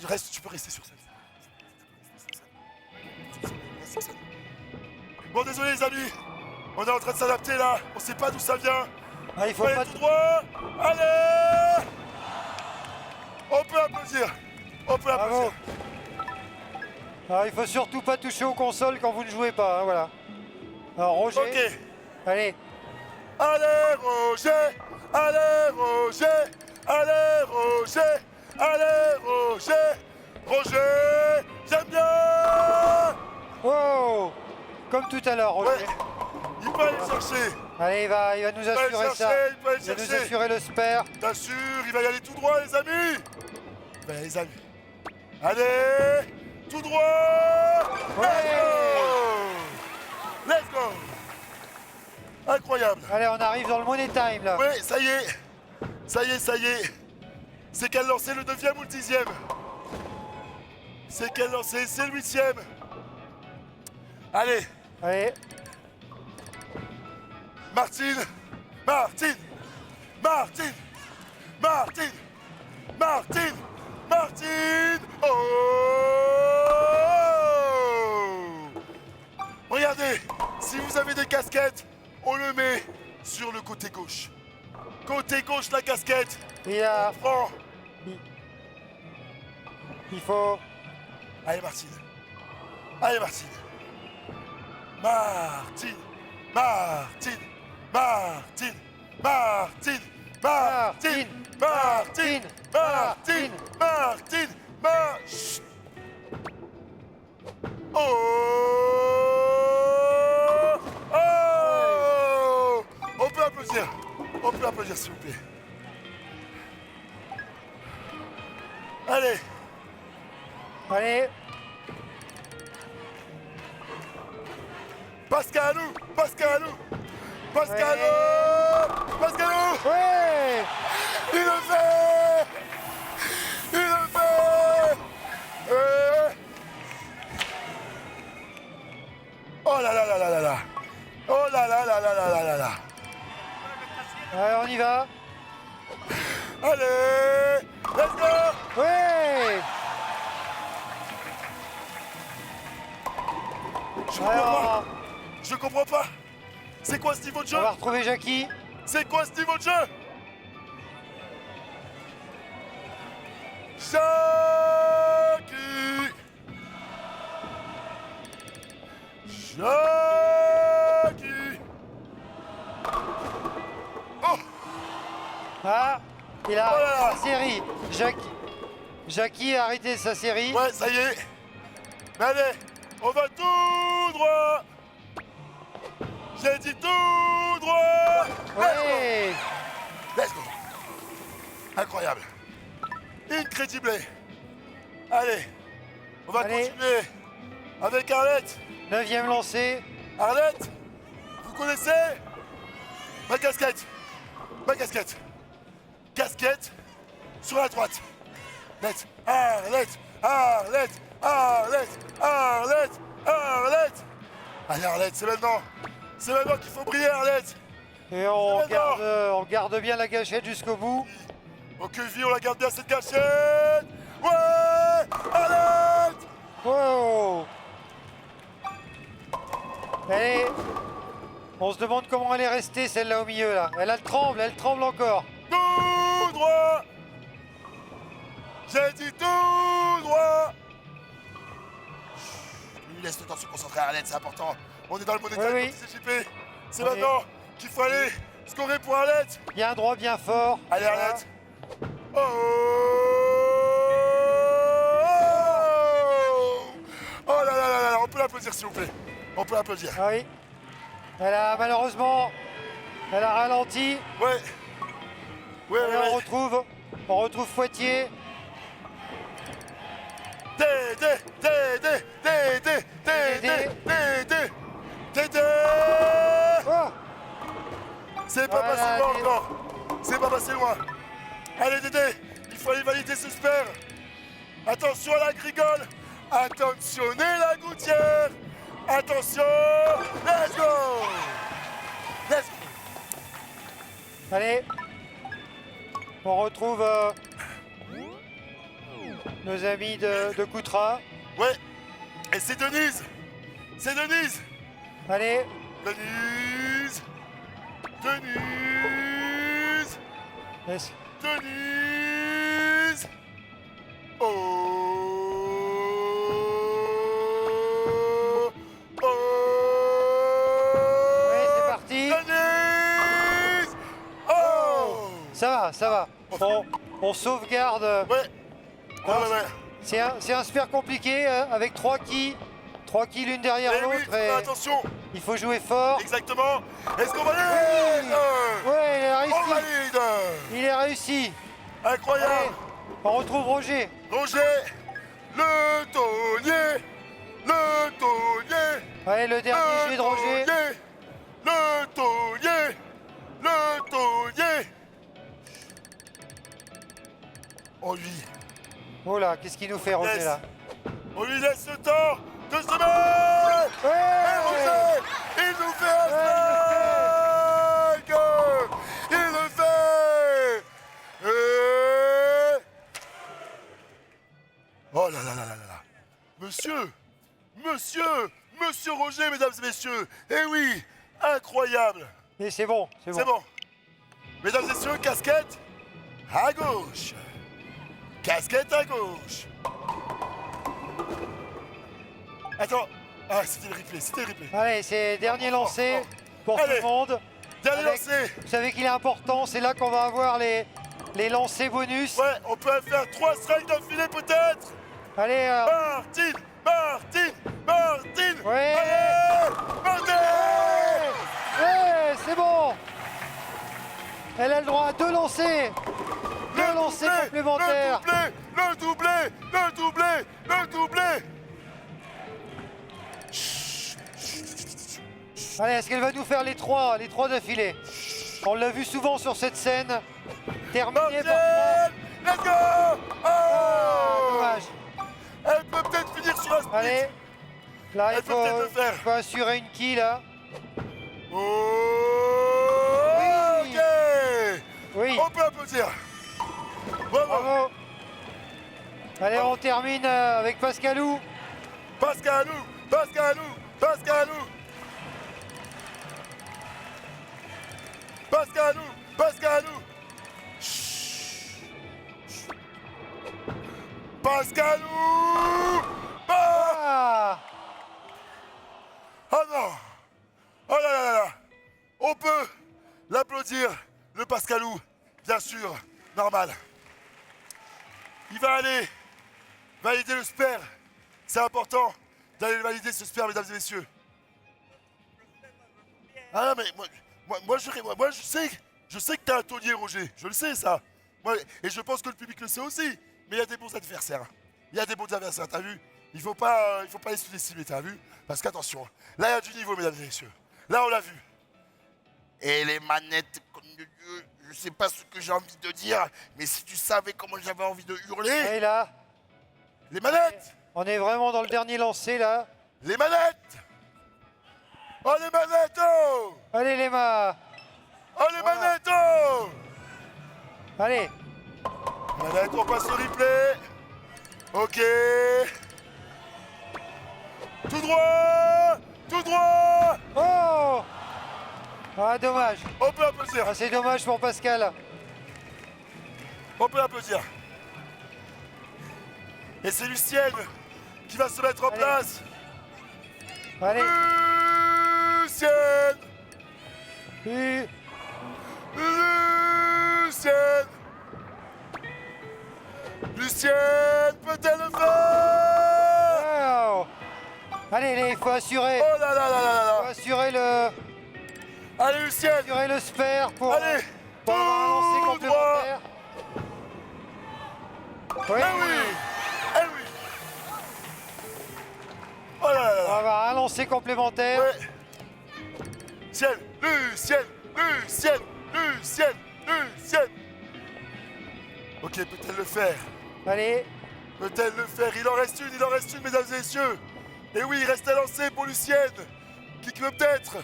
Reste, tu peux rester sur ça. Bon, désolé les amis. On est en train de s'adapter là. On sait pas d'où ça vient. Ah, il faut Allez, pas. tout droit. Allez. On peut applaudir. On peut Bravo. applaudir. Alors, il faut surtout pas toucher aux consoles quand vous ne jouez pas, hein, voilà. Alors Roger, Ok. allez, Allez Roger, allez Roger, allez Roger, allez Roger, Roger, j'aime bien. Oh, comme tout à l'heure, Roger. Ouais, il peut aller chercher. Allez, il va nous Il peut aller assurer ça. chercher, il peut aller Il va nous chercher. assurer le spare. T'assures, il va y aller tout droit, les amis. Ben, les amis. Allez, tout droit. Let's go. Let's go. Incroyable. Allez, on arrive dans le money time là. Oui, ça y est. Ça y est, ça y est. C'est qu'elle lançait le 9e ou le 10e. C'est qu'elle lançait, c'est le 8e. Allez, Allez, Martine. Martine. Martine. Martine. Martine. Martine. Oh. Regardez, si vous avez des casquettes, on le met sur le côté gauche. Côté gauche, la casquette. il a, Prends. il faut. Allez, Martine. Allez, Martine. Martine. Martine. Martine. Martine. Martine. Martine. Martine. Martine. Martine. Oh. Oh. On peut applaudir. On peut applaudir, s'il vous plaît. Allez. Allez, Pascalou. Pascalou. Pascalou. Pascalou. ouais. Il le fait. Il le fait. Oh là là là là là là. Oh là là là là là là là là. Allez, on y va. Allez. Let's go. Ouais. Je comprends Alors, pas. Je comprends pas. C'est quoi ce niveau de jeu? on va retrouver Jackie. C'est quoi ce niveau de jeu? Jackie. Jackie. Oh. Ah, il a Oh là là. arrêté sa série. Jackie a arrêté sa série. Ouais, ça y est. Mais allez, on va tout droit. J'ai dit tout droit. Ouais. Let's go. Incroyable. Incredible. Allez, on va Allez. continuer avec Arlette. 9e lancé. Arlette, vous connaissez ma casquette. Ma casquette. Casquette sur la droite. Arlette, Arlette, Arlette, Arlette, Arlette, Arlette. Allez Arlette, c'est maintenant. C'est maintenant qu'il faut briller Arlette. Et on C'est maintenant. garde bien la gâchette jusqu'au bout. Au que vie, on la garde bien cette gâchette. Ouais, Arlette. Wow. Allez. On se demande comment elle est restée celle-là au milieu là. Elle tremble encore. Tout droit. J'ai dit tout droit. Lui laisse le temps de se concentrer Arlette, c'est important. On est dans le money time Oui, oui. contre CJP. C'est On est- maintenant qu'il faut aller scorer pour Arlette. Bien droit, bien fort. Allez Voilà. Arlette. Oh. Oh là là là là, on peut l'applaudir s'il vous plaît. On peut l'applaudir. Ah oui. Elle a malheureusement, elle a ralenti. Ouais. Ouais, Et ouais. on retrouve Poitiers. Dédé. Oh. C'est pas Voilà, passé loin Dédé. encore. C'est pas passé loin. Allez Dédé, il faut aller valider ce spare. Attention à la grigole. Attentionnez la gouttière. Attention. Let's go. Let's go. Allez. On retrouve nos amis de Coutras. Ouais. Et c'est Denise. C'est Denise. Allez. Denise. Denise. Yes. Denise. Oh. Oh. Oui, c'est parti. Denise. va, ça va. On sauvegarde. Ouais. Ouais. C'est un super compliqué avec 3 quilles. 3 quilles l'une derrière Eh oui, l'autre. Et attention. il faut jouer fort. Exactement. Est-ce qu'on valide? Ouais, il a réussi. On valide. Il est réussi. Incroyable. Allez, on retrouve Roger. Roger, le taulier. Le taulier. Allez, le dernier jet de Roger. Le taulier. Le taulier. On lui Oh là, qu'est-ce qu'il nous fait Roger laisse, là? on lui laisse le temps de se mettre. Et Roger, il nous fait un strike. Il le fait. Et... Oh là là là là là. Monsieur Roger, mesdames et messieurs. Eh oui, incroyable. Mais c'est bon, c'est C'est bon. bon. Mesdames et messieurs, casquette à gauche. Casquette à gauche. Attends. Ah, c'était le replay. Allez, c'est dernier lancé pour tout Allez. le monde. Dernier Avec- lancé. Vous savez qu'il est important, c'est là qu'on va avoir les lancers bonus. Ouais, on peut faire 3 strikes d'affilée peut-être. Allez, Martine. Ouais. Allez, Martine. ouais, c'est bon. Elle a le droit à 2 lancers. 2 lancers complémentaires. Le doublé. Allez, est-ce qu'elle va nous faire les 3 d'affilée? On l'a vu souvent sur cette scène. Terminé par 3. Martine, let's go. Oh, Dommage. Elle peut peut-être finir sur un split. Allez. Là, il Elle peut peut-être le faire. faut assurer une kill là. Oh, Oui. ok. Oui, On peut applaudir. Bravo. bravo. Allez, on termine avec Pascalou. Pascalou. Ah, Oh non. Oh là là là là. On peut l'applaudir, le Pascalou, bien sûr, normal. Il va aller valider le sper. C'est important d'aller valider ce sper, mesdames et messieurs. Ah non, mais moi, je sais que t'es un taulier, Roger. Je le sais, ça. Et je pense que le public le sait aussi. Mais il y a des bons adversaires. T'as vu? Il faut pas les sous-estimer, t'as vu? Parce qu'attention, là, il y a du niveau, mesdames et messieurs. Là, on l'a vu. Et les manettes, comme de Dieu, je sais pas ce que j'ai envie de dire, mais si tu savais comment j'avais envie de hurler. et là, Les manettes! on est vraiment dans le dernier lancé là. Les manettes! Oh, les manettes, oh! Allez les mains. Oh, les manettes, oh! Allez, Manette, on passe au replay. Ok. Tout droit! oh. Ah, dommage. On peut applaudir. Ah, c'est dommage pour Pascal. On peut applaudir. Et c'est Lucienne qui va se mettre en Allez. place. Allez. Lucienne! Une. Lucienne, peut-elle le faire? Oh. Allez, il faut assurer. Oh là là là là là Faut là. assurer Allez, Lucienne! le spare pour Allez, avoir un lancer tout droit. complémentaire. Oui, Eh oui! Eh oui! Oh là là là on là. va avoir un lancer complémentaire. Ouais. Lucienne! Ok, peut-elle le faire? Allez, Peut-elle le faire? Il en reste une, mesdames et messieurs. Et oui, il reste à lancer pour Lucienne, qui peut peut-être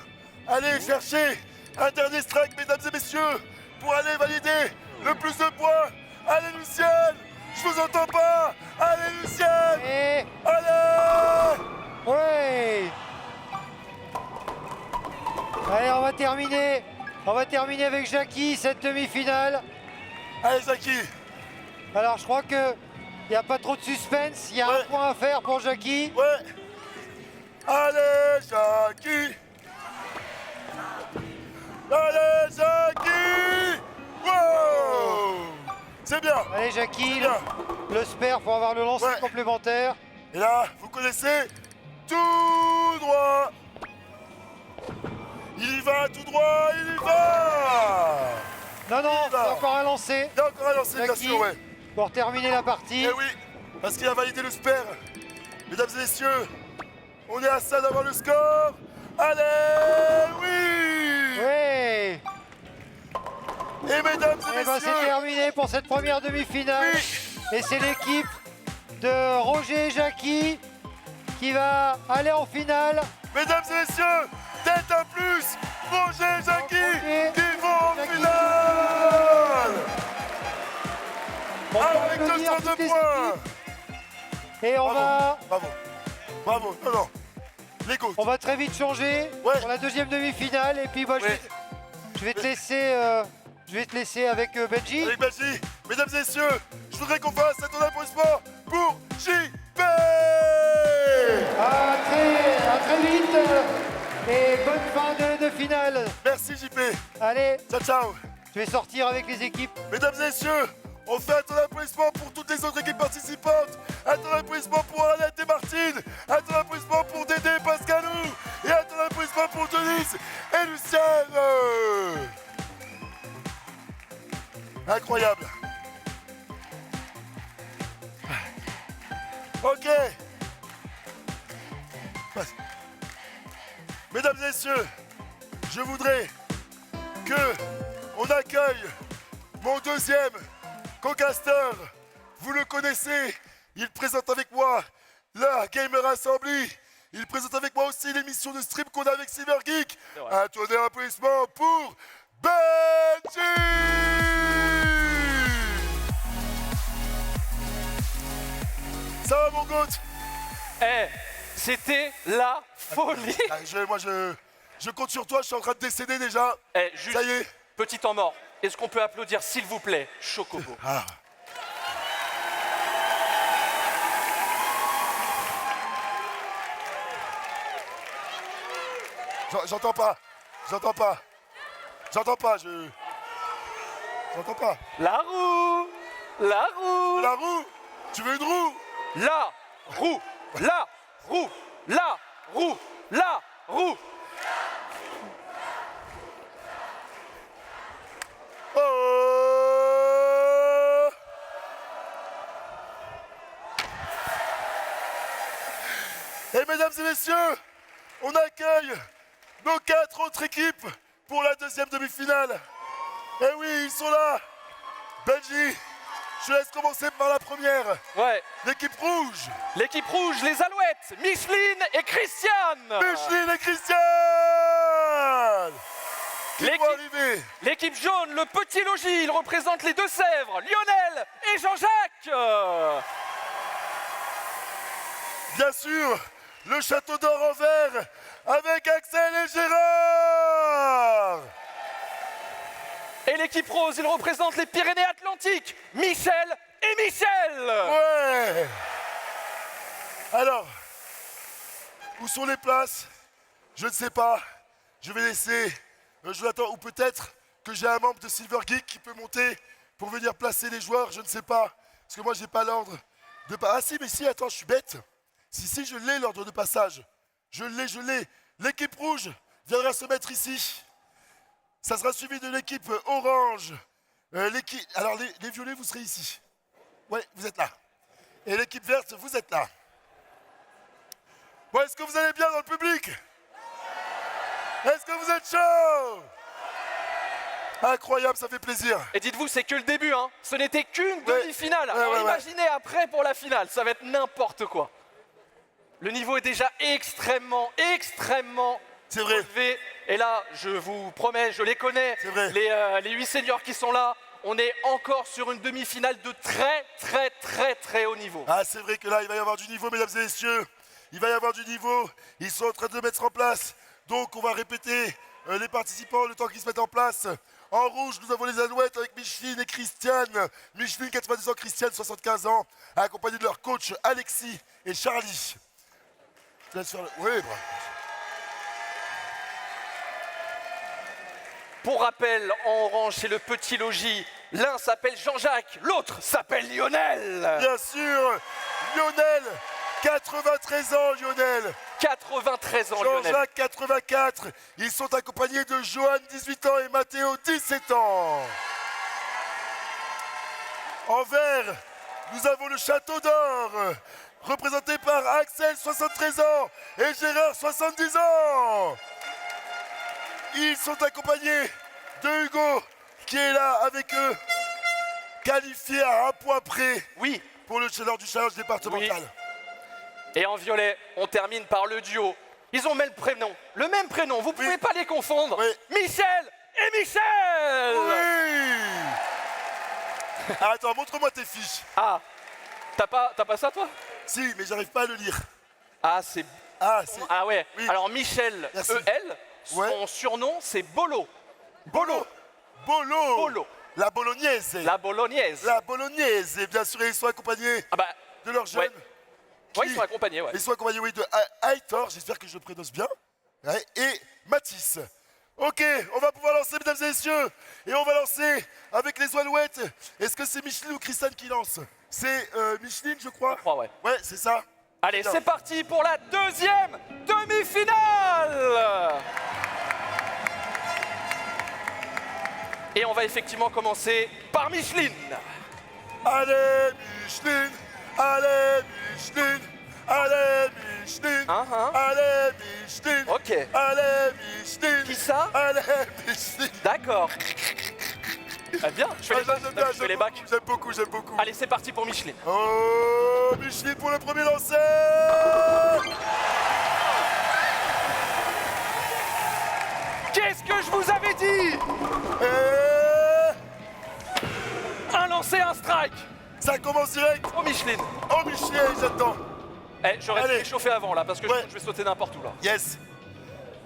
aller chercher un dernier strike, mesdames et messieurs, pour aller valider le plus de points. Allez, Lucienne! Je vous entends pas! Allez, Lucienne! et Allez! oui. Allez, on va terminer avec Jackie cette demi-finale. Allez, Zaki! Alors, je crois que il n'y a pas trop de suspense. Il y a Ouais. un point à faire pour Jackie. Ouais! Allez, Jackie! Allez, Jackie! Wow! C'est bien. Allez, Jackie, Bien. le spare pour avoir le lancer Ouais. complémentaire. Et là, vous connaissez, tout droit. Il y va tout droit, il y va. Non, non, Il y va. c'est encore un lancer. Il y a encore un lancer, bien Jackie, sûr, ouais. pour terminer la partie. Eh oui, parce qu'il a validé le spare. Mesdames et messieurs, on est à ça d'avoir le score. Allez, oui. Oui. Et mesdames et Et ben c'est messieurs, terminé pour cette première demi-finale. Oui. Et c'est l'équipe de Roger et Jackie qui va aller en finale. mesdames et messieurs, tête à plus, Roger et Jackie Roger, qui vont en Jackie. finale. On peut Avec applaudir 202 toutes les points. équipes. Et on Bravo, bravo, non, les GOAT. va très vite changer Ouais. pour la deuxième demi-finale. Et puis bah, Ouais. je vais te laisser avec Benji. Avec Belgi, mesdames et messieurs, je voudrais qu'on fasse un tour d'applaudissement pour JP. À très vite. Et bonne fin de finale. Merci JP. Allez, Ciao, ciao. je vais sortir avec les équipes. Mesdames et messieurs, on fait un tour d'applaudissement pour toutes les autres équipes participantes. Un tour d'applaudissement pour Annette et Martine. Un tour d'applaudissement pour Dédé et Pascalou. Et un tour d'applaudissement pour Denise et Lucienne. Incroyable. Ok. Mesdames et messieurs, je voudrais que on accueille mon deuxième co-caster. Vous le connaissez, il présente avec moi la Gamer Assembly. Il présente avec moi aussi l'émission de stream qu'on a avec Cybergeek. Un tour d'applaudissement pour Benji. Ça va mon goat? Eh, c'était la folie. Ah, je compte sur toi, je suis en train de décéder déjà. Eh, juste, Ça y est. petit temps mort. Est-ce qu'on peut applaudir, s'il vous plaît, Chocobo? Ah. J'entends pas. J'entends pas. J'entends pas. J'entends pas. La roue. La roue. La roue. Tu veux une roue? La roue. La roue. La roue. La roue. Oh. Et mesdames et messieurs, on accueille nos 4 autres équipes pour la deuxième demi-finale. Eh oui, ils sont là. Benji, je laisse commencer par la première. Ouais. L'équipe rouge. L'équipe rouge, les Alouettes, Micheline et Christiane. Micheline et Christiane qui vont arriver. L'équipe jaune, le petit logis, il représente les Deux-Sèvres, Lionel et Jean-Jacques. Bien sûr, le château d'or en verre avec Axel et Gérard. Et l'équipe rose, il représente les Pyrénées-Atlantiques, Michel et Michel. Ouais. Alors, où sont les places? Je ne sais pas. Je vais laisser Jonathan, ou peut-être que j'ai un membre de Silver Geek qui peut monter pour venir placer les joueurs, je ne sais pas. Parce que moi, j'ai pas l'ordre de pas. Ah si, mais si, attends, je suis bête. Si, je l'ai, l'ordre de passage. Je l'ai. L'équipe rouge viendra se mettre ici. Ça sera suivi de l'équipe orange. Alors, les violets, vous serez ici. Ouais, vous êtes là. Et l'équipe verte, vous êtes là. Bon, est-ce que vous allez bien dans le public? Est-ce que vous êtes chaud? Incroyable, ça fait plaisir. Et dites-vous, c'est que le début, hein. Ce n'était qu'une Ouais. demi-finale. Ouais, Alors ouais. imaginez après pour la finale, ça va être n'importe quoi. Le niveau est déjà extrêmement C'est vrai. élevé. Et là, je vous promets, je les connais. C'est vrai. Les 8 seniors qui sont là, on est encore sur une demi-finale de très haut niveau. Ah, c'est vrai que là, il va y avoir du niveau, mesdames et messieurs. Il va y avoir du niveau. Ils sont en train de le mettre en place. Donc, on va répéter les participants le temps qu'ils se mettent en place. En rouge, nous avons les Alouettes avec Micheline et Christiane. Micheline, 90 ans, Christiane, 75 ans, accompagnés de leur coach Alexis et Charlie. Je te laisse faire le... Oui, bravo. Pour rappel, en orange, c'est le petit logis L'un s'appelle Jean-Jacques, l'autre s'appelle Lionel. Bien sûr, Lionel, 93 ans, Lionel. 93 ans, Lionel. Jean-Jacques, 84. Ils sont accompagnés de Johan, 18 ans, et Mathéo, 17 ans. En vert, nous avons le Château d'Or, représenté par Axel, 73 ans, et Gérard, 70 ans. Ils sont accompagnés de Hugo, qui est là avec eux, qualifié à un point près Oui. pour le challenge du challenge départemental. Et en violet, on termine par le duo. Ils ont le même prénom, vous pouvez pas les confondre. Oui. Michel et Michel. Oui. Ah, attends, montre-moi tes fiches. Ah, t'as pas ça toi? Si, mais j'arrive pas à le lire. Ah, c'est... Ah, c'est... Ah ouais, Oui. alors Michel, Merci. EL, son Ouais. surnom c'est Bolo. Bolo. Bolo. La bolognaise. La bolognaise. La bolognaise. Et bien sûr, ils sont accompagnés Ah bah, de leurs jeunes. ouais. Ouais, ils sont accompagnés, ouais. Ils sont accompagnés, oui, de Aitor, j'espère que je le prononce bien, ouais, et Mathis. Ok, on va pouvoir lancer, mesdames et messieurs, et on va lancer avec les alouettes. Est-ce que c'est Micheline ou Christiane qui lance? C'est Micheline, je crois. Je crois, ouais. Ouais, c'est ça. Allez, Bien. c'est parti pour la deuxième demi-finale. Et on va effectivement commencer par Micheline. Allez, Micheline, allez, Micheline, allez, Micheline, allez, Micheline, Ok. allez, Micheline. Qui ça? Allez, Micheline. D'accord. Ah, bien, je fais les bacs. J'aime bien, Je fais les bacs. J'aime beaucoup, j'aime beaucoup. Allez, c'est parti pour Micheline. Oh, Micheline pour le premier lancer. Qu'est-ce que je vous avais dit? Et Un lancer, un strike. ça commence direct. Oh, Micheline. Oh, Micheline, j'attends. Eh, j'aurais dû Allez. réchauffer avant là parce que Ouais. je vais sauter n'importe où là. Yes.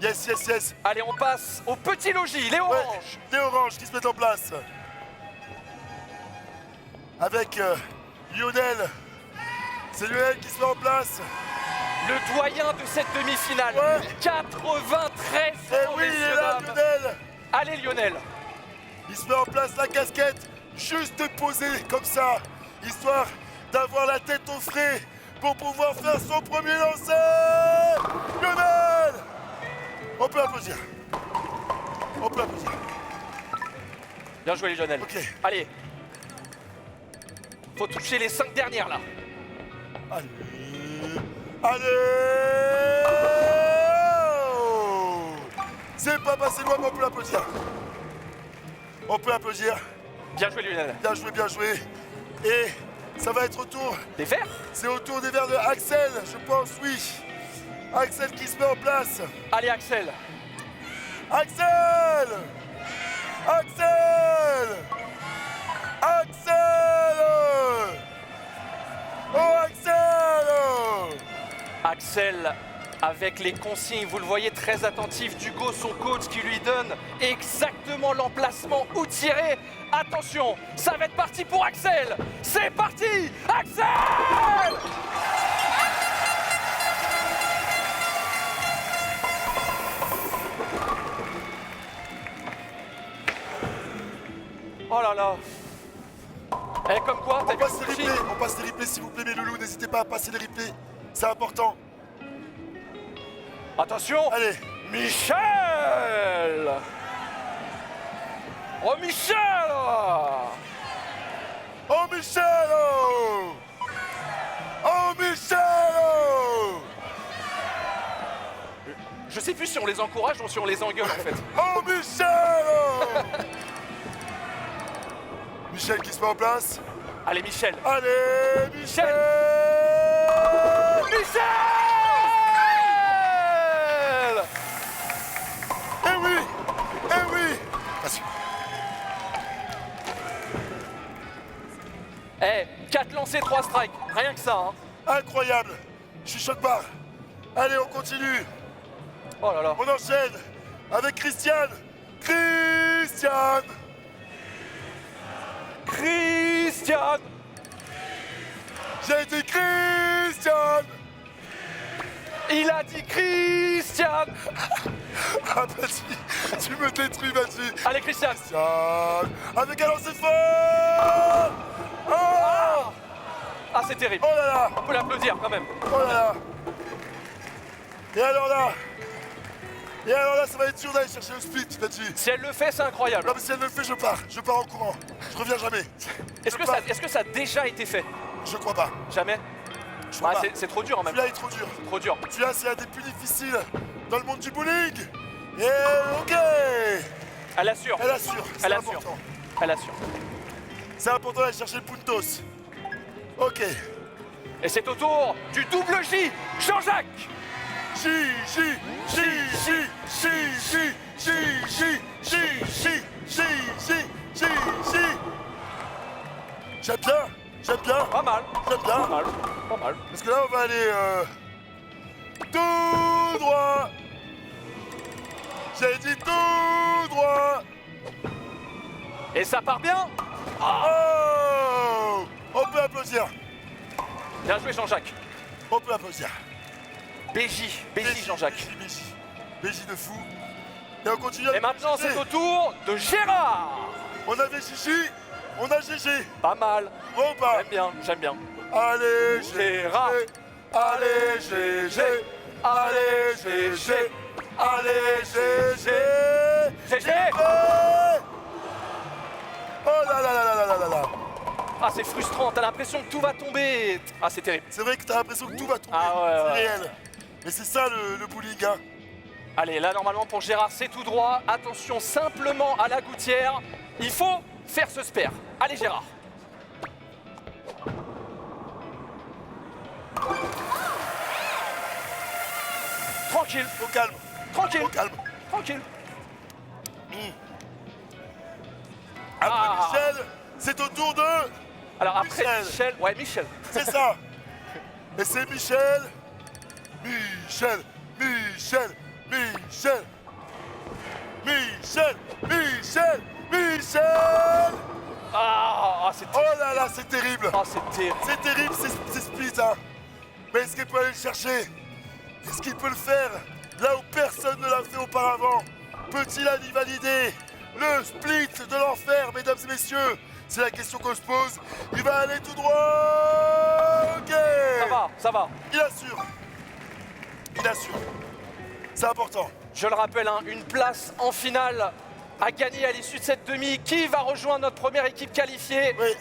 Yes, yes, yes. Allez, on passe au petit logis, les Ouais, oranges. les oranges qui se mettent en place. Avec Lionel. C'est Lionel qui se met en place. Le doyen de cette demi-finale. Ouais. 93 Et ans, oui, il est messieurs, là, dames. Lionel. Allez, Lionel. Il se met en place la casquette, juste posée comme ça, histoire d'avoir la tête au frais pour pouvoir faire son premier lancer. Lionel! On peut applaudir. On peut applaudir. Bien joué, Lionel. Ok. Allez. Faut toucher les 5 dernières là. Allez. Allez! Oh, c'est pas passé loin, mais on peut l'applaudir. On peut applaudir. Bien joué, Lionel. Bien joué, bien joué. Et ça va être au tour. Des verts? C'est au tour des verres de Axel, je pense, oui. Axel qui se met en place. Allez, Axel. Axel! Axel! Axel! Oh, Axel! Axel, avec les consignes, vous le voyez très attentif d'Hugo, son coach, qui lui donne exactement l'emplacement où tirer. Attention, ça va être parti pour Axel. C'est parti, Axel! Oh là là. Eh, comme quoi, t'as On vu passe le les coaching? replays, on passe les replays s'il vous plaît, mes loulous. N'hésitez pas à passer les replays, c'est important. Attention! Allez, Michel! Oh, Michel! oh Michel! Oh, oh Michel! Oh, Je sais plus si on les encourage ou si on les engueule en fait. oh Michel! Oh. Michel qui se met en place. Allez, Michel! Allez, Michel! Michel! Eh oui! Eh oui! Merci. Eh, 4 lancers, 3 strikes. Rien que ça, hein. Incroyable! Je suis choc barre. Allez, on continue. Oh là là. On enchaîne avec Christiane. Christiane! Christian! J'ai dit Christiane! Il a dit Christian! Ah, vas-y, tu me détruis, vas-y. Allez, Christian. Christian, avec un lancer fort. Oh, Ah, c'est terrible. oh là là, On peut l'applaudir quand même. oh là là. Et alors là, ça va être dur d'aller chercher le split, t'as dit. Si elle le fait, c'est incroyable. Non mais si elle le fait, je pars en courant. Je reviens jamais. Est-ce que ça a déjà été fait? Je crois pas. Jamais. Je crois pas. C'est trop dur en même temps. Celui-là est trop dur. Trop dur. Celui-là, c'est un des plus difficiles dans le monde du bowling. Et ok, Elle assure. elle assure. C'est Elle assure. important. Elle assure. C'est important d'aller chercher le puntos. Ok. Et c'est au tour du double J, Jean-Jacques. J, J, J, J, J, J, J, J, J, J, J, J, J, J. J'aime bien, Pas mal. j'aime bien. Pas mal. Pas mal. Parce que là, on va aller tout droit. J'ai dit tout droit. Et ça part bien. Oh, on peut applaudir. Bien joué, Jean-Jacques. On peut applaudir. BJ Jean-Jacques. BJ de fou. Et on continue. Et maintenant, c'est au tour de Gérard. On avait Gigi, on a GG. Pas mal. Bon ou pas? J'aime bien. Allez, Gérard. Allez, GG. Allez, GG. Allez, GG. GG. Oh là là là là là là là. Ah, c'est frustrant, t'as l'impression que tout va tomber. Ah, c'est terrible. C'est vrai que t'as l'impression que tout va tomber. Ah ouais, c'est ouais. réel. Mais c'est ça le bowling, hein. Allez, là, normalement, pour Gérard, c'est tout droit. Attention simplement à la gouttière. Il faut faire ce spare. Allez, Gérard. Tranquille, Au calme, tranquille, au calme. tranquille. Après Ah. Michel, c'est au tour de... Alors après, Michel. Michel. Ouais, Michel. C'est ça. Et c'est Michel. Michel. Michel. Michel. Michel. Michel. Michel. Ah, c'est Oh là là, c'est terrible. ah, c'est terrible. C'est terrible, c'est split, hein. Mais est-ce qu'il peut aller le chercher? Est-ce qu'il peut le faire là où personne ne l'a fait auparavant? Peut-il aller valider le split de l'enfer, mesdames et messieurs? C'est la question qu'on se pose. Il va aller tout droit. Ok. Ça va. Il assure. Il assure. C'est important. Je le rappelle, hein, une place en finale à gagner à l'issue de cette demi. Qui va rejoindre notre première équipe qualifiée? Oui.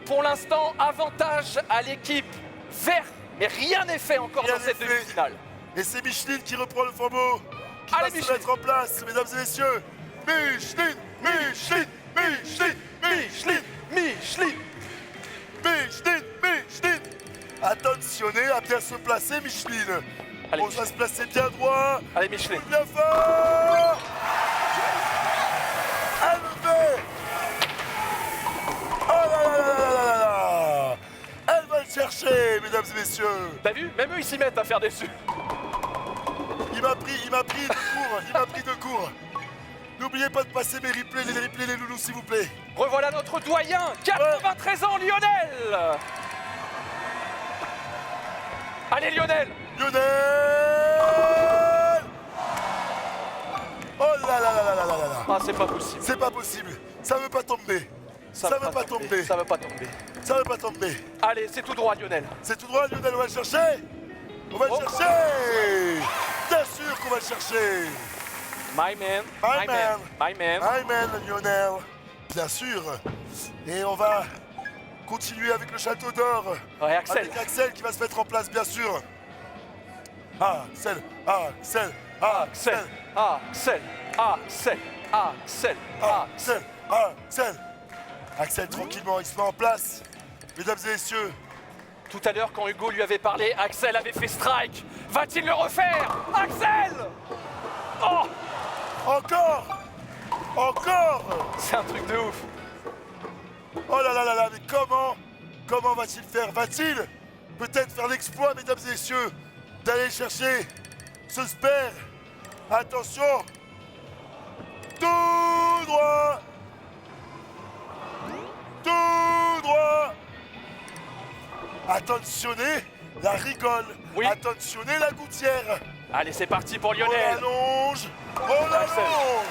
Pour l'instant, avantage à l'équipe verte, mais rien n'est fait encore Rien dans cette n'est fait. demi-finale. Et c'est Micheline qui reprend le flambeau. Qui Allez, va se Micheline. mettre en place, mesdames et messieurs. Micheline. Micheline. Micheline. Micheline. Micheline. Micheline, Micheline. Attentionnez à bien se placer, Micheline. Allez, On va se placer bien droit, Allez, Micheline. bien fort. Elle le fait. Oh là là là là là là là. Elle va le chercher, mesdames et messieurs. T'as vu? Même eux, ils s'y mettent à faire des su. Il m'a pris de court, il m'a pris de court. N'oubliez pas de passer mes replays, les loulous, s'il vous plaît. Revoilà notre doyen, 93 ans, Lionel. Allez, Lionel. Lionel. Oh là là là là là là là. Ah, c'est pas possible. C'est pas possible. Ça veut pas tomber. Ça veut pas tomber. Ça veut pas tomber. Ça veut pas tomber. Allez, c'est tout droit, Lionel. C'est tout droit, Lionel, on va le chercher. On va le Oh. chercher. Bien sûr qu'on va le chercher. My man. My man. My man. My man, Lionel. Bien sûr. Et on va continuer avec le château d'or. Ouais, Axel. Avec Axel qui va se mettre en place, bien sûr. Axel, Axel, Axel. Axel, Axel. Axel. Axel. Axel, Axel. Axel, tranquillement, il se met en place. Mesdames et messieurs, Tout à l'heure, quand Hugo lui avait parlé, Axel avait fait strike. Va-t-il le refaire? Axel! Oh! encore, encore. C'est un truc de ouf. Oh là là là là, mais comment va-t-il faire? Va-t-il peut-être faire l'exploit, mesdames et messieurs, d'aller chercher ce spare? Attention, tout droit, tout droit. Attentionnez la rigole, Oui. attentionnez la gouttière. Allez, c'est parti pour On Lionel. allonge, On l'allonge.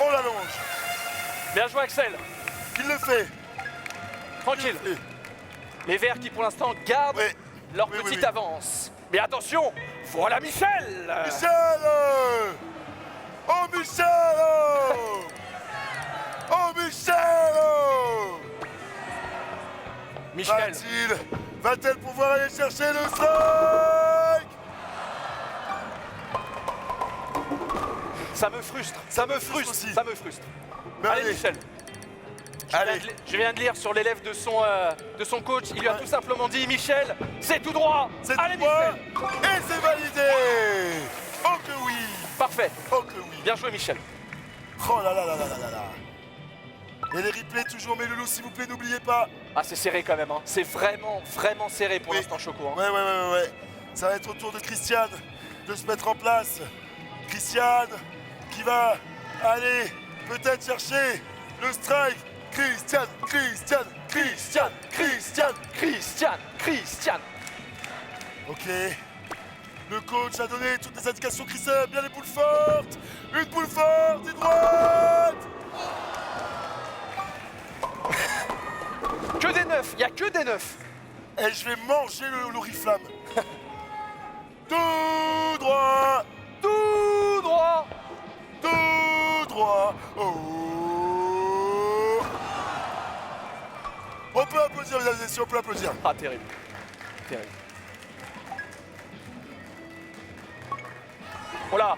On l'allonge. Bien joué Axel. Il le fait. Tranquille. Et- Les Verts qui pour l'instant gardent Ouais. leur Oui, oui, petite oui. avance. Mais attention, voilà Michel. Michel. Oh Michel. Oh Michel. Michel, Va-t-elle pouvoir aller chercher le strike? ça me frustre, ça me frustre, aussi. ça me frustre. Mais Allez allez. Michel. Allez. Je viens de lire sur l'élève de son coach, il lui a tout simplement dit Michel, c'est tout droit. C'est Allez tout droit. Michel. Et c'est validé. Oh que oui. Parfait. Oh que oui. Bien joué Michel. Oh là là là là là là là. Et les replays toujours, mes loulous, s'il vous plaît, n'oubliez pas. Ah c'est serré quand même, hein. C'est vraiment, vraiment serré pour Oui. l'instant Choco. Hein. Ouais. Ça va être au tour de Christiane de se mettre en place. Christiane qui va aller peut-être chercher le strike. Christiane. Ok. Le coach a donné toutes les indications. Christiane, bien les boules fortes. Une boule forte et droite. Que des neufs, il n'y a que des neufs. Et je vais manger le l'oriflamme. Tout droit. Tout droit. Tout droit. Oh. On peut applaudir, mesdames et messieurs, on peut applaudir. Ah terrible. Terrible. Oh là.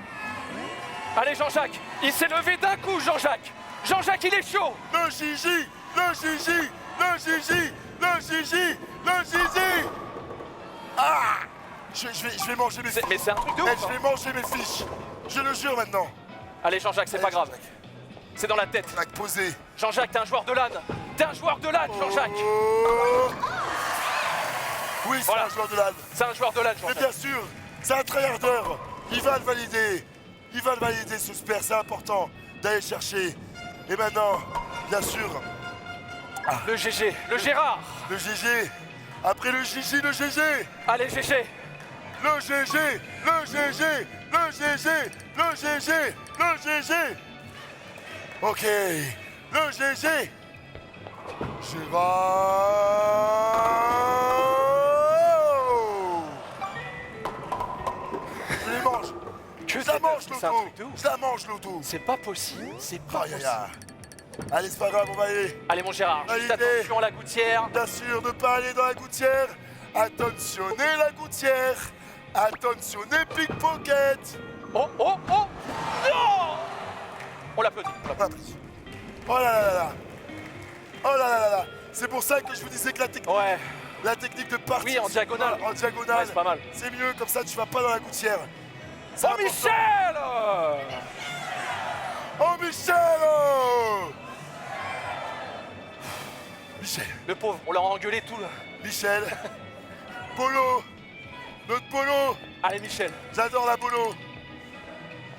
Allez Jean-Jacques, il s'est levé d'un coup Jean-Jacques. Jean-Jacques il est chaud. Le Gigi, le Gigi, le Gigi, le Gigi, le Gigi. Ah, je vais manger mes fiches. Mais c'est un truc de Eh, ouf. je Hein. vais manger mes fiches. Je le jure maintenant. Allez Jean-Jacques, c'est pas grave. C'est dans la tête. Jean-Jacques, posé. Jean-Jacques, t'es un joueur de LAN. T'es un joueur de LAN, Jean-Jacques. Oh. Oui, c'est Voilà. un joueur de LAN. C'est un joueur de LAN, Mais Jean-Jacques. bien sûr, c'est un tryharder. Il va le valider. Il va le valider, ce super. C'est important d'aller chercher. Et maintenant, bien sûr, Le GG, le Gérard. le GG. Après le GG, le GG. Allez GG. Le GG, le GG, le GG, le GG, le GG. Ok, le GG. Gérard. Je les mange. Que Je la des mange neufs, c'est un l'auto. truc de ouf. Je la mange l'auto. C'est pas possible, c'est pas Aïe aïe possible. aïe. Allez, c'est pas grave, on va aller. Allez mon Gérard, juste Validé. attention à la gouttière. Bien sûr, ne pas aller dans la gouttière. Attentionnez la gouttière. Attentionnez pickpocket. Oh, oh, oh. Non. On l'applaudit. Applaudis. Oh là là là là. Oh là là là là. C'est pour ça que je vous disais que Ouais, la technique de partie. Oui, en diagonale. En diagonale. Ouais, c'est pas mal. C'est mieux, comme ça tu vas pas dans la gouttière. C'est Oh important. Michel. Oh Michel. Michel. Le pauvre, on l'a engueulé tout le... Michel. Polo. Notre polo. Allez Michel. J'adore la bolo.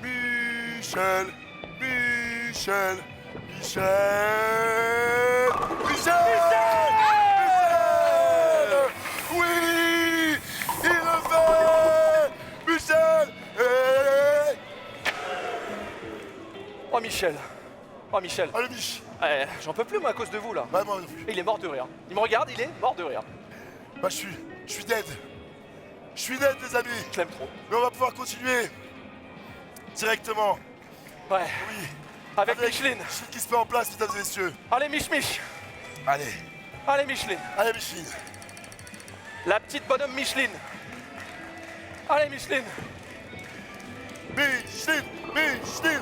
Michel. Michel. Michel. Michel. Michel. Oui. Il le fait. Michel. Hey. Oh Michel. Oh Michel. Allez Mich. J'en peux plus moi à cause de vous là. Bah, moi non plus. Il est mort de rire. Il me regarde, il est mort de rire. Bah, je suis dead. Je suis dead, les amis. Je l'aime trop. Mais on va pouvoir continuer directement. Ouais. Oui. Avec Micheline. Micheline qui se met en place, mesdames et messieurs. Allez Mich. Allez. Allez Micheline. Allez, Micheline. La petite bonhomme Micheline. Allez Micheline. Micheline. Micheline.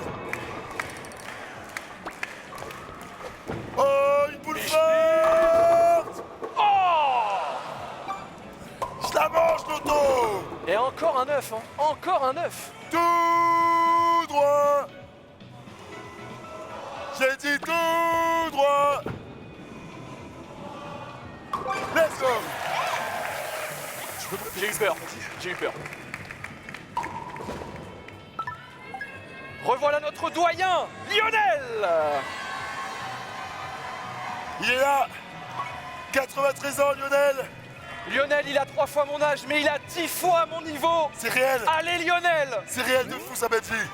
Oh, une boule forte. Oh. Je la mange, l'auto. Et encore un œuf, hein. Encore un œuf. Tout droit. J'ai dit tout droit. Let's go. J'ai eu peur. J'ai eu peur. Revoilà notre doyen, Lionel. Il est là. 93 ans, Lionel. Lionel, il a 3 fois mon âge, mais il a 10 fois mon niveau. C'est réel. Allez Lionel. C'est réel de fou, sa belle vie.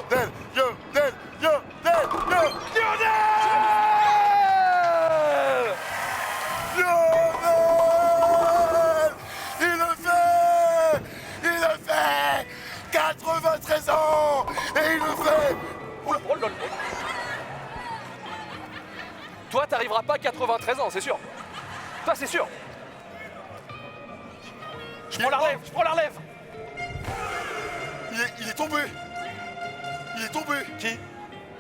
Lionel, Lionel, Lionel, Lionel, Lionel! Il le fait! Il le fait! 93 ans! Et il le fait! Oh là, oh là là. Toi, t'arriveras pas à 93 ans, c'est sûr. Toi, c'est sûr. Je prends la relève, je prends la relève. Il est tombé! Il est tombé! Qui?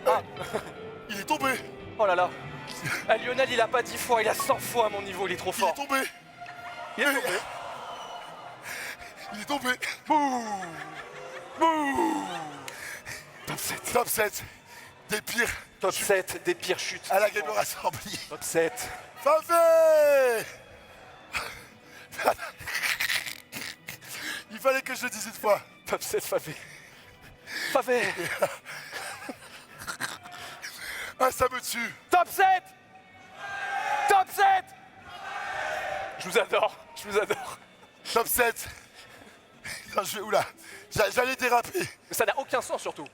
Ah. Il est tombé! Oh là là. Ah, Lionel, il a pas 10 fois, il a 100 fois à mon niveau, il est trop Il est fort. tombé! Il est tombé. Il est tombé! Bouh. Bouh. Top 7. Top 7 des pires Top 7 des pires chutes. à la Gamer Assembly. Top 7. Favé! Il fallait que je le dise une fois. Top 7 Favé. Favé. Ah, ça me tue. Top 7. Top 7. Je vous adore, je vous adore. Top 7. Non, oula, j'allais déraper. Mais ça n'a aucun sens surtout.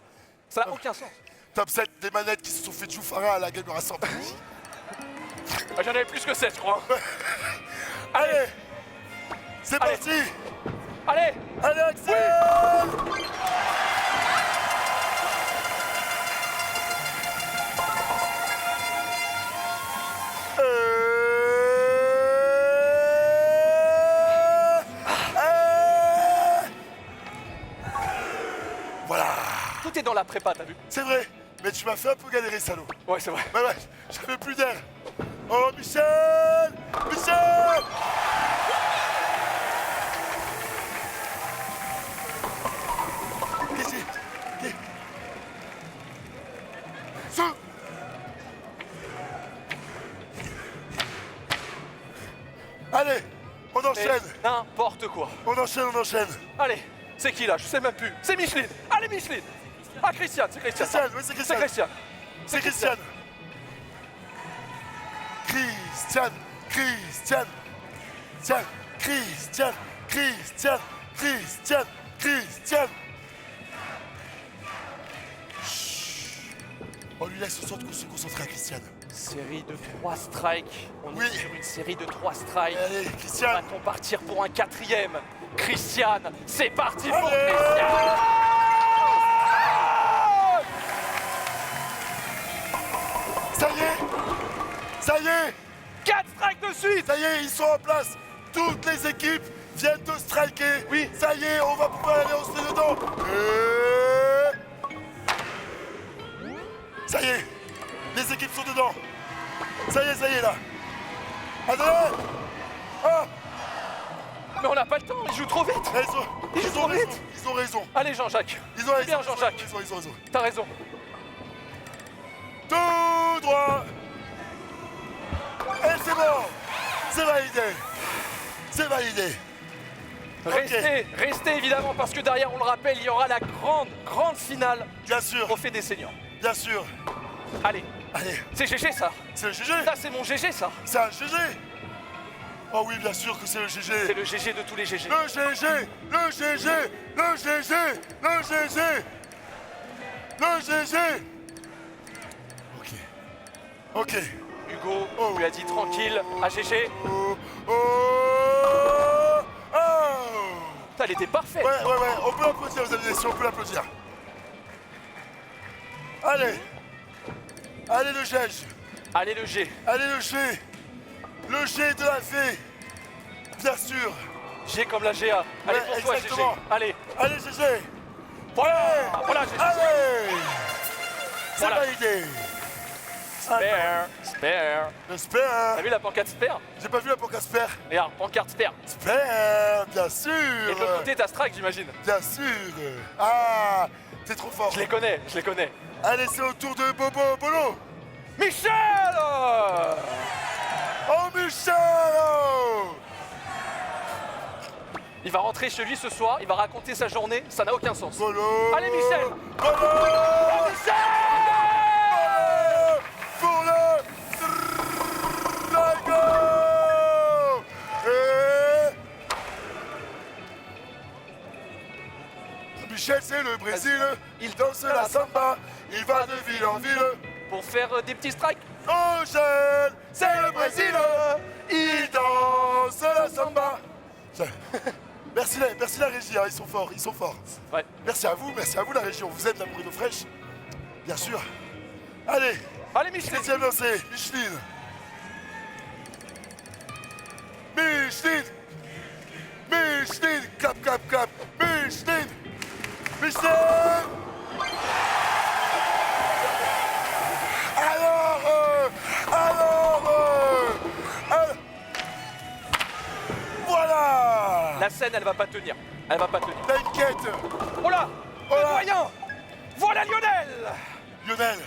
Ça n'a aucun sens. Top 7 des manettes qui se sont fait Djoufara à la Gamer Assembly. Ah, j'en avais plus que 7, je crois. Allez, c'est Allez. parti. Allez. Allez, Axel. Voilà, Tout est dans la prépa, t'as vu? c'est vrai, mais tu m'as fait un peu galérer, salaud. Ouais, c'est vrai. Ouais, j'avais plus d'air. Oh, Michel! Michel! Qu'est-ce que c'est? Ce- Allez, on Mais enchaîne, n'importe quoi. on enchaîne, on enchaîne. Allez, c'est qui là? Je sais même plus. C'est Micheline. Allez, Micheline. Ah, Christiane, c'est Christiane. Christiane, oui, c'est C'est Christiane. Christiane. C'est Christiane. Christiane, Christiane, Christiane, Christiane, Christiane, Christiane, Christiane. Chut. On lui laisse le temps de se concentrer à Christiane. Série de 3 strikes. On Oui. est sur une série de 3 strikes. Allez, Christiane. Va-t-on partir pour un 4e? Christiane, c'est parti pour Allez. Christiane. Ça y est, ça y est, 4 strikes de suite. ça y est, ils sont en place. Toutes les équipes viennent de striker. Oui. Ça y est, on va pouvoir aller, on se met dedans. Et... Ça y est, les équipes sont dedans. Ça y est là. Attendez. Ah, Mais on n'a pas le temps, il joue trop vite. ils ont raison, ils ont raison. Allez, Jean-Jacques. Ils ont raison, Bien, Jean-Jacques. ils ont raison. T'as raison. Tout droit. Et c'est bon. C'est validé. C'est validé. Restez évidemment parce que derrière, on le rappelle, il y aura la grande finale Bien du sûr, trophée des seniors. bien sûr. Allez, Allez, c'est GG ça. c'est le GG. Ça, c'est mon GG ça. C'est un GG. Oh oui, bien sûr que c'est le C'est GG. le GG de tous les GG. Le GG, le GG, le GG, le GG, le GG. Ok. Ok. Hugo Oh. lui a dit tranquille à GG. Oh, oh, oh. Elle était parfaite. Ouais, on peut applaudir aux amis, si on peut l'applaudir. Allez. Allez le GG. Allez le G. Allez le G. Le G de la fée. Bien sûr. G comme la GA. Allez Ouais, pour toi GG. exactement. Allez. Allez GG. Voilà GG. Allez. C'est Voilà. validé. Spare. Spare. Le Spare. T'as vu la pancarte Spare? J'ai pas vu la pancarte Spare. Regarde, pancarte Spare. Spare, bien sûr. Et de l'autre côté, t'as Strike, j'imagine. Bien sûr. Ah, t'es trop fort. Je les connais, je les connais. Allez, c'est au tour de Bobo Bolo. Michel. Oh, Michel. Il va rentrer chez lui ce soir, il va raconter sa journée, ça n'a aucun sens. Bolo. Allez, Michel. Bolo. Oh, Michel. Pour le Drago. Et... Michel, c'est le Brésil. Il danse la samba. Il va de ville en ville. Pour faire des petits strikes. Michel, c'est le Brésil. Il danse la samba. Merci la régie, hein, ils sont forts, ils sont forts. Ouais. Merci à vous la région. Vous êtes la Bruno fraîche. Bien sûr. Allez, Allez, Micheline. 7ème lancé, Micheline. Micheline. Micheline, cap, cap, cap. Micheline. Micheline. Alors, voilà. La scène, elle va pas tenir. Elle va pas tenir. T'as une quête. Oh là, Oh le là. doyen. Voilà Lionel. Lionel.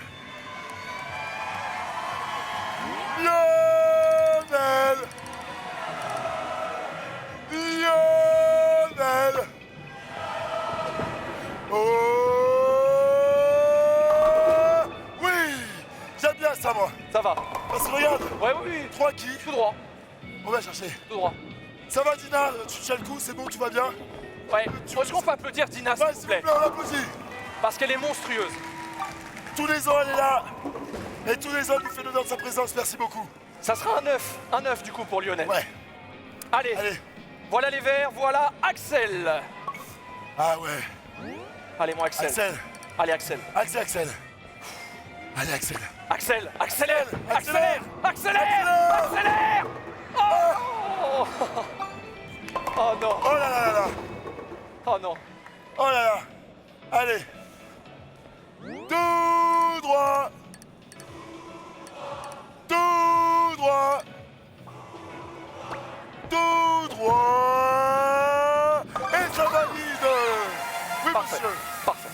Lionel. Lionel. Oh. Oui. J'aime bien ça, moi. Ça va. Parce que regarde, Ouais, oui, oui. 3 qui. Tout droit, On va chercher. tout droit. Ça va, Dina? Tu tiens le coup, c'est bon, tu vas bien? Ouais. Est-ce qu'on peut applaudir Dina, s'il Ouais, vous s'il vous plaît? plaît, on l'applaudit. Parce qu'elle est monstrueuse. Tous les ans, elle est là. Et tous les ans, elle nous fait l'honneur de sa présence. Merci beaucoup. Ça sera un 9 du coup pour Lionel. Ouais. Allez, Allez. voilà les verts, voilà Axel. Ah ouais. Allez, mon Axel. Axel. Allez, Axel. Axel. Allez, Axel. Axel, accélère, Accélère. accélère, accélère, accélère. Oh, oh non, Oh là là là là. oh non. Oh là là. Allez. Tout droit. Tout droit. Tout droit. Et ça valide. Oui, Parfait, monsieur. parfait.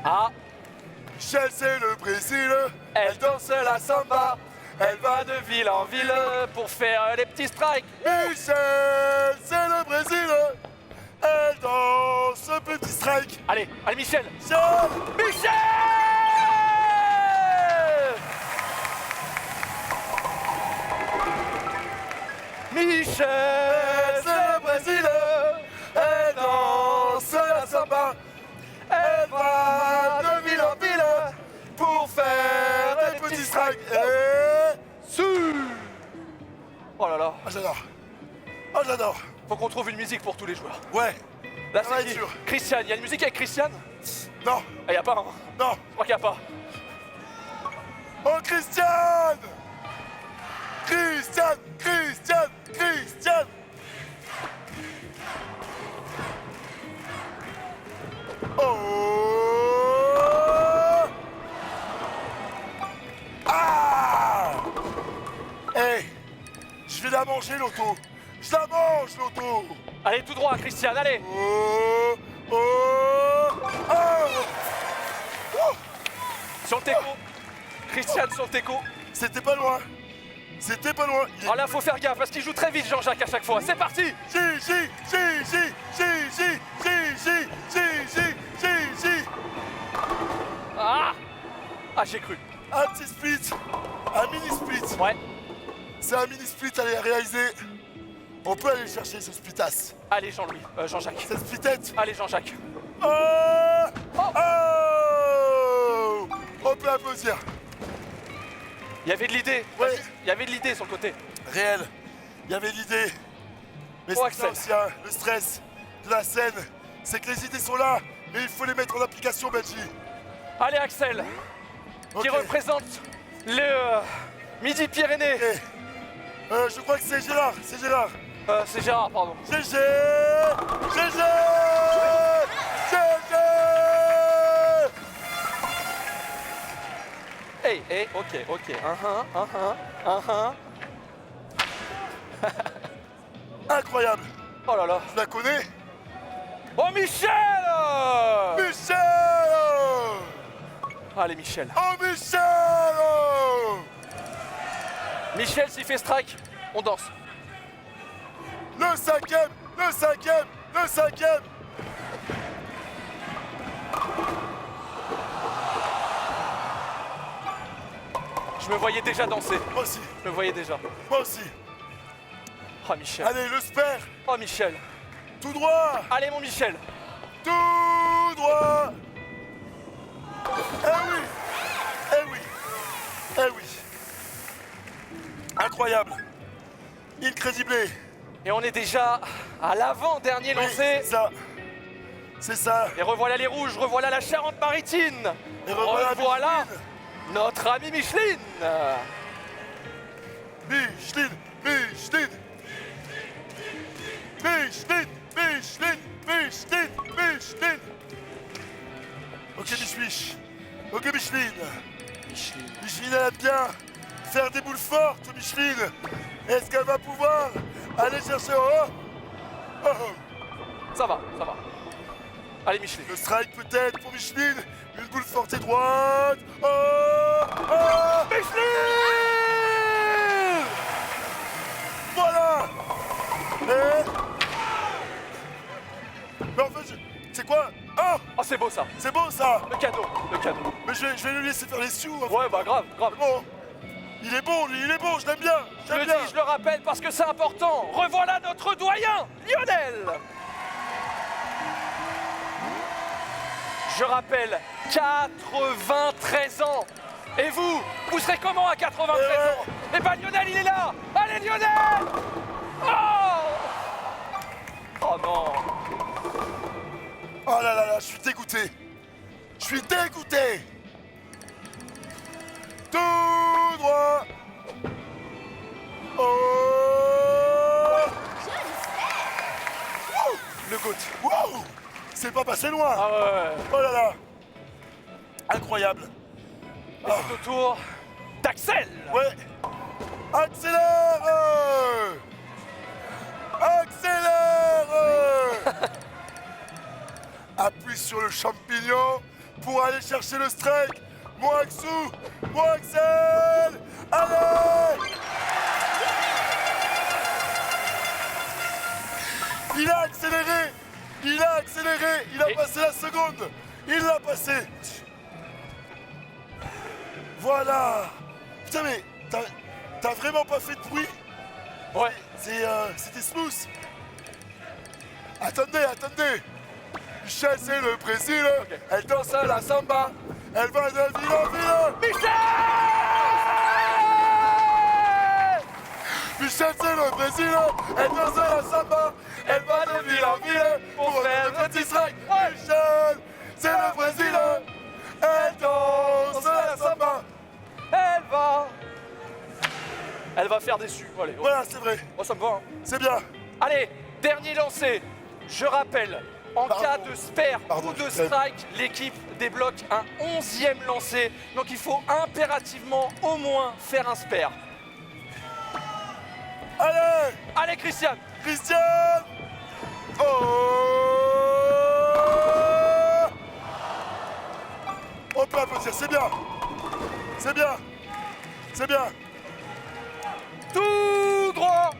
Ah, Michel, c'est le Brésil. elle danse la samba. Elle va de ville en ville pour faire les petits strikes. Michel, c'est le Brésil. Elle danse ce petit strike. Allez, allez Michel. Michel. Michel! Michel, C'est le Brésil. Elle danse la samba. Elle va de ville en ville pour faire des petits strikes. Oh là là, Ah, j'adore. Oh, j'adore. faut qu'on trouve une musique pour tous les joueurs. Ouais. Là, Ça va c'est être qui dur. Christian, il y a une musique avec Christian? Non, Ah, y a pas, hein? non. Je crois qu'il y a pas. Oh, Christiane. Christiane, Christiane, Christiane. Oh. Ah. Hey, je vais la manger, l'auto. Je la mange, l'auto. Allez, tout droit, Christian, allez! Oh. Oh. Oh. Oh. Sur le teco. Christian sur le teco. C'était pas loin. C'était pas loin. Il est- Oh là, faut faire gaffe parce qu'il joue très vite, Jean-Jacques, à chaque fois. C'est parti! Gigi. Ah! Ah, j'ai cru. Un petit split, un mini split. Ouais. C'est un mini split à réaliser. On peut aller chercher ce splitas. Allez, Jean-Louis, Jean-Jacques. Cette splitette. Allez, Jean-Jacques. Oh. Oh. Oh. On peut applaudir. Il y avait de l'idée. Ouais. Il y avait de l'idée sur le côté. Réel. Il y avait l'idée. Mais Oh, c'est ça Axel. aussi, hein, le stress de la scène. C'est que les idées sont là, mais il faut les mettre en application, Benji. Allez, Axel, qui Ok. représente le Midi-Pyrénées. Ok. Je crois que c'est Gérard. C'est Gérard. C'est Gérard, pardon. GG. GG. GG. Hey, hey, ok. Incroyable. Oh là là. Tu la connais? Oh, Michel! Michel. Allez, Michel. Oh, Michel. Michel, s'il fait strike, on danse. Le cinquième. Le cinquième. Le cinquième. Je me voyais déjà danser. Moi aussi. Je me voyais déjà. Moi aussi. Oh, Michel. Allez, le spare. Oh, Michel. Tout droit. Allez mon Michel. Tout droit. Eh oui. Eh oui. Eh oui. Incroyable. Incredible. Et on est déjà à l'avant-dernier Oui, lancé. c'est ça. C'est ça. Et revoilà les rouges, revoilà la Charente-Maritime. Et revoilà notre ami Micheline. Micheline. Micheline. Micheline. Micheline. Micheline. Micheline. Ok, Mich. Ok, Micheline. Micheline, elle aime bien faire des boules fortes, Micheline. Est-ce qu'elle va pouvoir aller chercher en haut? Oh, oh. Ça va, ça va. Allez Micheline. Le strike peut-être pour Micheline. Une boule forte et droite. Oh, oh. Micheline. Voilà. Et... Mais en fait, c'est quoi? Oh, Oh c'est beau ça. c'est beau ça. Le cadeau, le cadeau. Mais je vais lui laisser faire les sioux. En fait. Ouais bah grave, grave. Bon. Il est bon, lui, il est bon, je l'aime bien. Je J'aime le bien. dis, je le rappelle parce que c'est important. Revoilà notre doyen, Lionel. Je rappelle, 93 ans. Et vous, vous serez comment à 93 Eh ouais. ans? Eh ben Lionel, il est là. Allez Lionel. Oh. Oh non. Oh là là là, je suis dégoûté. Je suis dégoûté. Tout droit. Oh. Wouh. Le goût. Wow. C'est pas passé loin. Ah ouais. Oh là là. Incroyable. Et c'est au tour d'Axel. Ouais. Accélère. Accélère. Appuie sur le champignon pour aller chercher le strike. Mon Axou, mon Axel. Allez. Il a accéléré. Il a accéléré. Il a Et- passé la seconde. Il l'a passé. Voilà. Putain mais t'as vraiment pas fait de bruit? Ouais. C'était smooth. Attendez, attendez. Michel, c'est le Brésil. Ok. Elle danse à la samba. Elle va de ville en ville. Michel. Michel, c'est le Brésil. Elle danse à la samba. Elle va de ville en ville pour faire un petit strike. Michel, c'est le Brésil. Elle danse à la samba. Elle va faire des sus. Allez, oh. Voilà, c'est vrai. Oh, ça me va. Hein. C'est bien. Allez, dernier lancé. Je rappelle, en Pardon. cas de spare Pardon, ou de je t'aime. strike, l'équipe débloque un 11e lancé. Donc il faut impérativement au moins faire un spare. Allez, Allez Christian. Christian. Oh. On peut applaudir, c'est bien. C'est bien. C'est bien. Tout droit.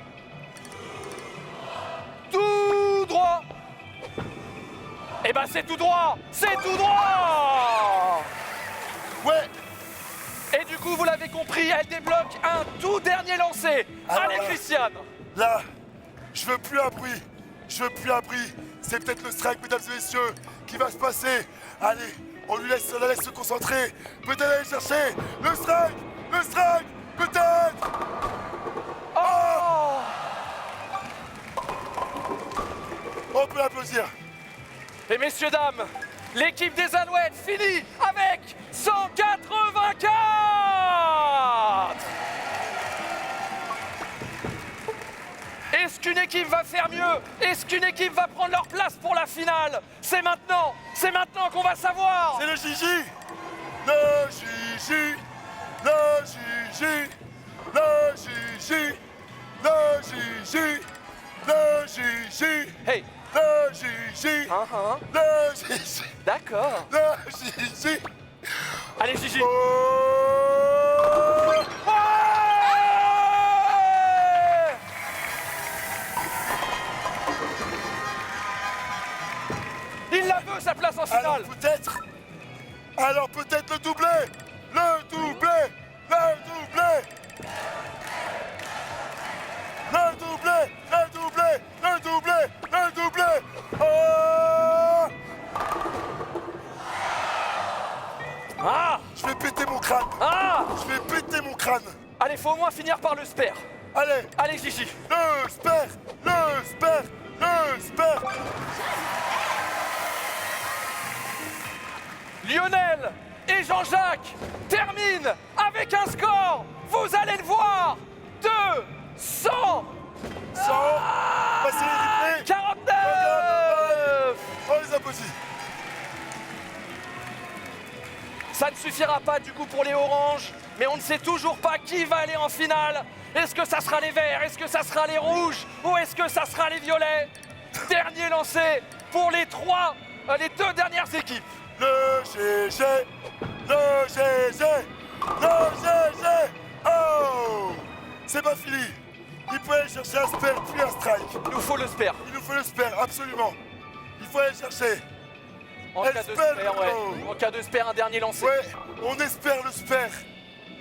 Tout droit. Eh ben c'est tout droit. C'est tout droit. Ouais. Et du coup, vous l'avez compris, elle débloque un tout dernier lancé. Alors Allez là. Christian. Là, je veux plus un bruit. Je veux plus un bruit. C'est peut-être le strike, mesdames et messieurs, qui va se passer. Allez, on la laisse se concentrer. Peut-être aller chercher le strike. Le strike. Peut-être. Oh. On peut applaudir. Et messieurs, dames, l'équipe des Alouettes finit avec 184. Est-ce qu'une équipe va faire mieux? Est-ce qu'une équipe va prendre leur place pour la finale? C'est maintenant qu'on va savoir. C'est le Gigi. Le Gigi. Le Gigi. Le Gigi. Le Gigi. Le Gigi. Hey, Le Gigi. hein, Le Gigi. d'accord. Le Gigi. Allez Gigi. Oh. Ouais. Il la veut sa place en Alors finale. peut-être. Alors peut-être le doublé. Le doublé. Le doublé. Le doublé. Le doublé. Le doublé. Le doublé. voir le spare. Allez, Allez Gigi. le spare, le spare, le spare. Lionel et Jean-Jacques terminent avec un score, vous allez le voir, de 100 Passez les replays. 49. On les applaudit. Ça ne suffira pas du coup pour les oranges, mais on ne sait toujours pas qui va aller en finale. Est-ce que ça sera les verts? Est-ce que ça sera les rouges? Ou est-ce que ça sera les violets? Dernier lancé pour les deux dernières équipes. Le GG, le GG, le GG. Oh, c'est pas fini. Il faut aller chercher un spare puis un strike. Il nous faut le spare. Il nous faut le spare, absolument. Il faut aller chercher. En cas de Spare, spare, ouais. oh. En cas de spare, un dernier lancé. Ouais, on espère le spare.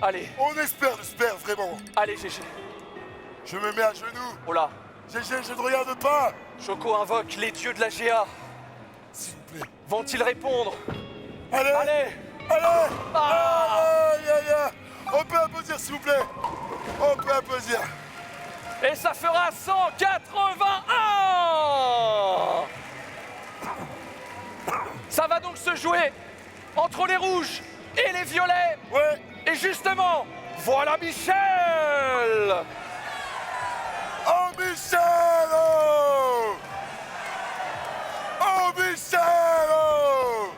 Allez, On espère le spare, vraiment. allez GG. Je me mets à genoux. Oh là, GG, je ne regarde pas. Choco invoque les dieux de la GA. S'il vous plaît. Vont-ils répondre? Allez, Allez. allez. Ah. Aïe, aïe, aïe. On peut applaudir, s'il vous plaît. On peut applaudir. Et ça fera 181. Ça va donc se jouer entre les rouges et les violets. Ouais. Et justement, voilà Michel. Oh, Michel. Oh, oh Michel. Oh.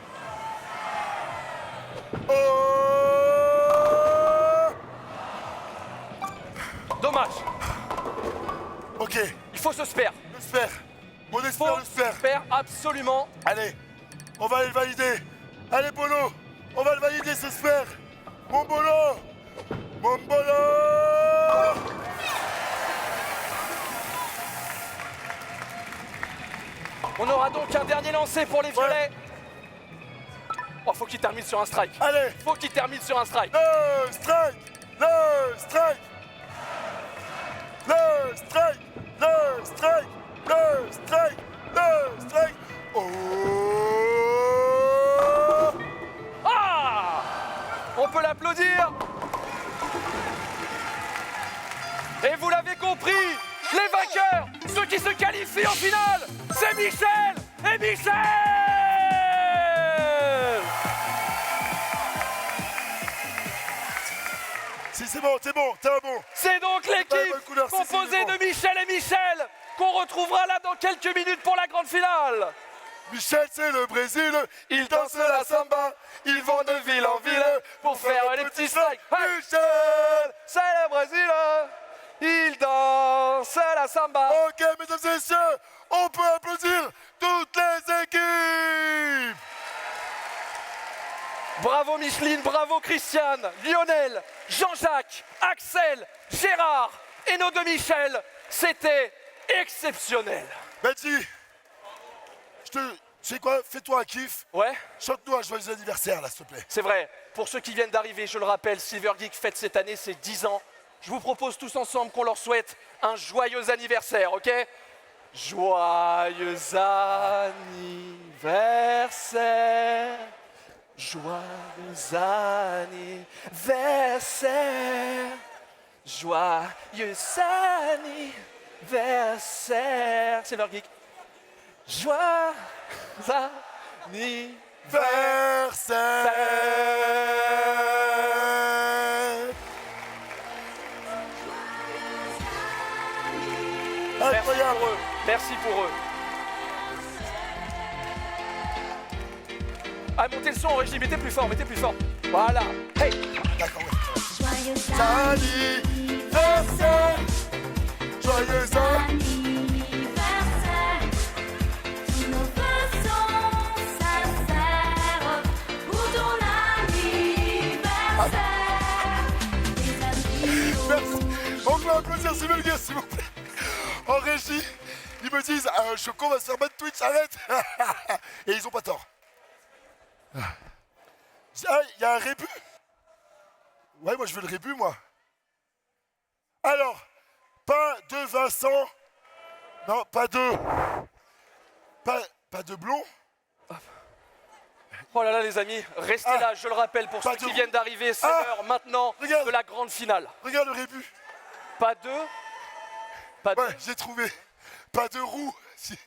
Oh. Dommage, Ok, il faut se spare. le spare. On espère Faut le spare. se spare absolument. Allez, on va aller le valider. Allez, Bolo, on va le valider, ce spare. Mon Bolo. Mon Bolo. On aura donc un dernier lancé pour les violets. Oh, faut qu'il termine sur un strike. Allez, Faut qu'il termine sur un strike. le strike. Le strike. Le strike. Le strike. Le strike. Le strike. Oh. Ah! On peut l'applaudir. Et vous l'avez compris, les vainqueurs, ceux qui se qualifient en finale, c'est Michel et Michel! Si c'est bon, t'es un bon. C'est donc pas la l'équipe bonne couleur, si, composée c'est bon. de Michel et Michel qu'on retrouvera là dans quelques minutes pour la grande finale. Michel, c'est le Brésil. Il danse la samba. Ils vont de ville en ville pour faire les petits strikes. Hey! Michel. C'est le Brésil, il danse la samba. Ok, mesdames et messieurs, on peut applaudir toutes les équipes. Bravo Micheline, bravo Christiane, Lionel, Jean-Jacques, Axel, Gérard et nos deux Michel. C'était exceptionnel. Betty, tu sais quoi, fais-toi un kiff. Ouais, Chante-nous un joyeux anniversaire, là, s'il te plaît. c'est vrai. Pour ceux qui viennent d'arriver, je le rappelle, Silver Geek fête cette année ses 10 ans. Je vous propose tous ensemble qu'on leur souhaite un joyeux anniversaire, ok? Joyeux anniversaire, joyeux anniversaire, joyeux anniversaire. Silver Geek. Joyeux Anniversaire. Merci Incroyable. pour eux. Merci pour eux. Ah, montez le son en régie, mettez plus fort, mettez plus fort. Voilà. Hey. D'accord, ouais. Joyeux Anniversaire. Joyeux anniversaire. Tous nos vœux sont sincères pour ton anniversaire. Des amis Merci. On peut applaudir Sylvain, s'il vous plaît. En régie, ils me disent Choco va se faire battre Twitch, arrête. Et ils ont pas tort. Ah, il y a un rébut. Ouais, moi je veux le rébut, moi. Alors, pas de Vincent. Non, pas de. Pas de blond. Oh là là, les amis, restez Ah. là, je le rappelle, pour Pas ceux de- qui viennent d'arriver, c'est Ah. l'heure maintenant Regarde. de la grande finale. Regarde le rébut. Pas de... Pas de... Ouais, j'ai trouvé. Pas de roue. Si.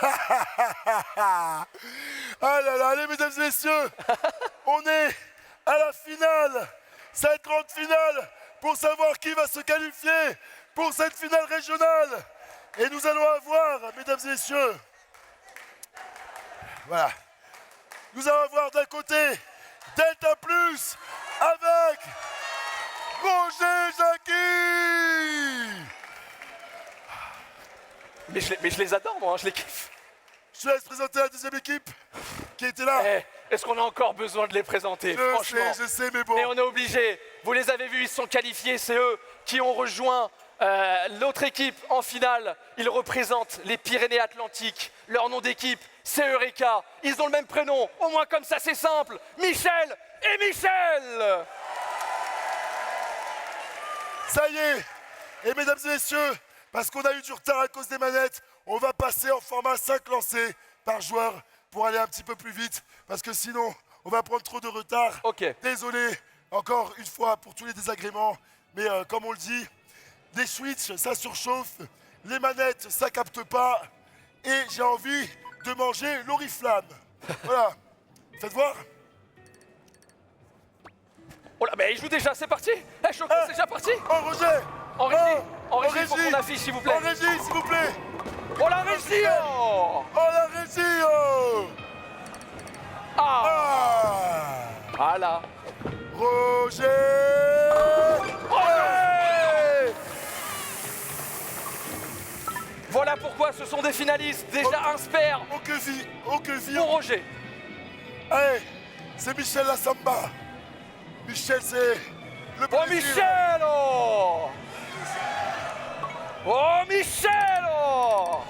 Ah là là, allez mesdames et messieurs, on est à la finale, cette grande finale, pour savoir qui va se qualifier pour cette finale régionale. Et nous allons avoir, mesdames et messieurs, voilà, nous allons avoir d'un côté Delta Plus avec Roger Jacqui. Mais je les adore, moi, hein, je les kiffe. Je te laisse présenter la deuxième équipe qui était là. Eh, est-ce qu'on a encore besoin de les présenter, franchement? Je sais, mais bon. Mais on est obligé. Vous les avez vus, ils se sont qualifiés. C'est eux qui ont rejoint l'autre équipe en finale. Ils représentent les Pyrénées-Atlantiques. Leur nom d'équipe, c'est Eureka. Ils ont le même prénom. Au moins comme ça, c'est simple. Michel et Michel. Ça y est. Et mesdames et messieurs, parce qu'on a eu du retard à cause des manettes, on va passer en format 5 lancés par joueur pour aller un petit peu plus vite. Parce que sinon, on va prendre trop de retard. Ok. Désolé, encore une fois, pour tous les désagréments. Mais comme on le dit, les switches, ça surchauffe. Les manettes, ça capte pas. Et j'ai envie de manger l'oriflamme. Voilà. Faites voir. Oh là, mais il joue déjà, c'est parti. Eh, Choco, c'est déjà parti. Oh, Roger. En régie, Oh, en régie, faut qu'on affiche, s'il vous plaît. En régie, s'il vous plaît. Oh la régie, oh. Oh, la régie, oh. Ah, Ah. voilà. Roger. Ouais. Voilà pourquoi ce sont des finalistes. Déjà un spare Oh, que vie. Oh, que vie. pour Roger. Hey, c'est Michel la Samba. Michel, c'est le Oh Brésil. Michel, oh. Oh Michel, oh.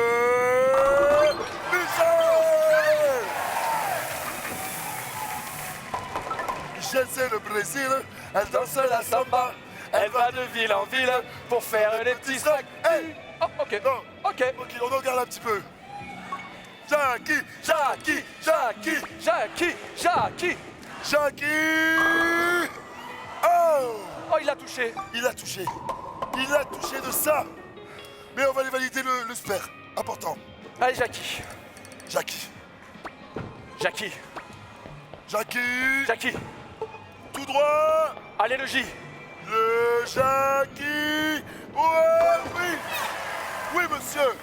Michel. Michel. Michel, c'est le Brésil. Elle danse la samba. Elle va de ville en ville pour faire des petits sacs. Hey. Oh, ok, Non. ok. Ok, on en regarde un petit peu. Jacqui, Jacqui, Jacqui, Jacqui, Jacqui. Jacqui. Oh. Oh, il a touché. Il a touché. Il a touché de ça. Mais on va aller valider le spare. Important. Allez, Jacqui. Jacqui. Jacqui. Jacqui. Jacqui. Tout droit. Allez, le J. Le Jacqui. Ouais, oui. Oui, monsieur.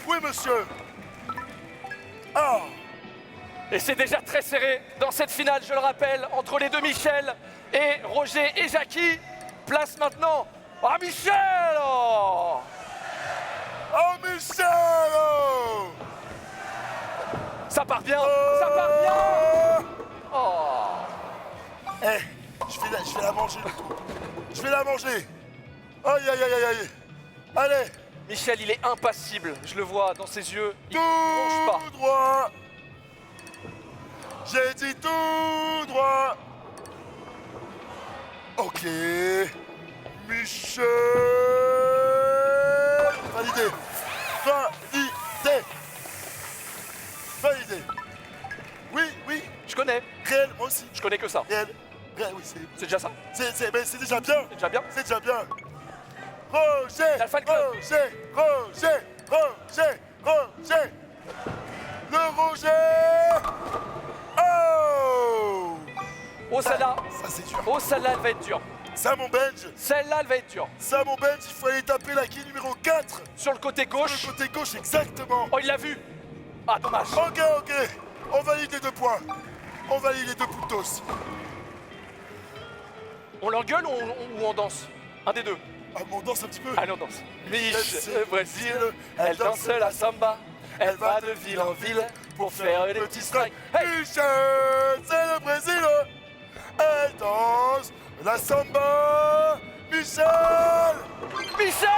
Oui, monsieur. Ah. Et c'est déjà très serré dans cette finale, je le rappelle, entre les deux Michel et Roger et Jacqui. Place maintenant à Michel, oh. Oh, Michel. Oh. Ça part bien, ça part bien. Oh. Eh, je vais la manger, le coup. Je vais la manger. Aïe, aïe, aïe, aïe, aïe. Allez. Michel, il est impassible, je le vois dans ses yeux, il ne bronche pas. Tout droit. J'ai dit tout droit. Ok. Michel. Validé. Validé. Validé. Oui, oui. Je connais, Réel, moi aussi. je connais que ça. Réel. Réel, oui, C'est déjà ça, mais c'est déjà bien. c'est déjà bien. C'est déjà bien. Roger, L'Alpha Club. Roger. Le Roger. Oh. Oh celle-là, Ça c'est dur. oh celle-là, elle va être dure. Ça mon bench. Celle-là, elle va être dure. Ça mon bench, il faut aller taper la quille numéro 4. Sur le côté gauche, Le côté gauche, exactement. oh il l'a vu. Ah dommage. Ok. On valide les 2 points. On valide les 2 puntos. On l'engueule ou on danse? Un des deux. Ah, on danse un petit peu. Allez, on danse. Michel, c'est le Brésil, elle danse la samba. Elle va de ville en ville pour faire des petits strikes. Hey! Michel, c'est le Brésil. Elle danse la samba. Michel. Michel!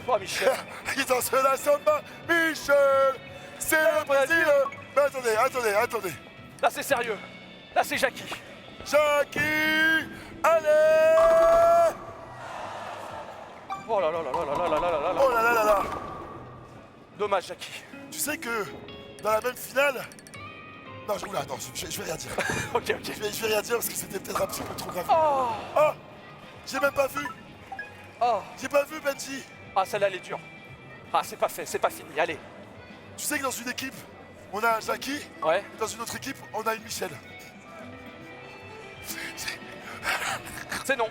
Oh Michel! Il danse la samba. Michel, c'est le Brésil. Mais attendez. Là c'est sérieux. Là c'est Jacqui. Jacqui, allez. Oh là là là là là là là là là là. Oh là là là là. Dommage, Jackie. Tu sais que dans la même finale... Non, oula, non, je vais rien dire. Ok, ok. Je vais rien dire parce que c'était peut-être un petit peu trop grave. Oh, Oh, j'ai même pas vu. oh. J'ai pas vu, Benji. Ah, celle-là, elle est dure. Ah, c'est pas fait, c'est pas fini. Allez. Tu sais que dans une équipe, on a un Jackie. Ouais. Et dans une autre équipe, on a une Michel. C'est non.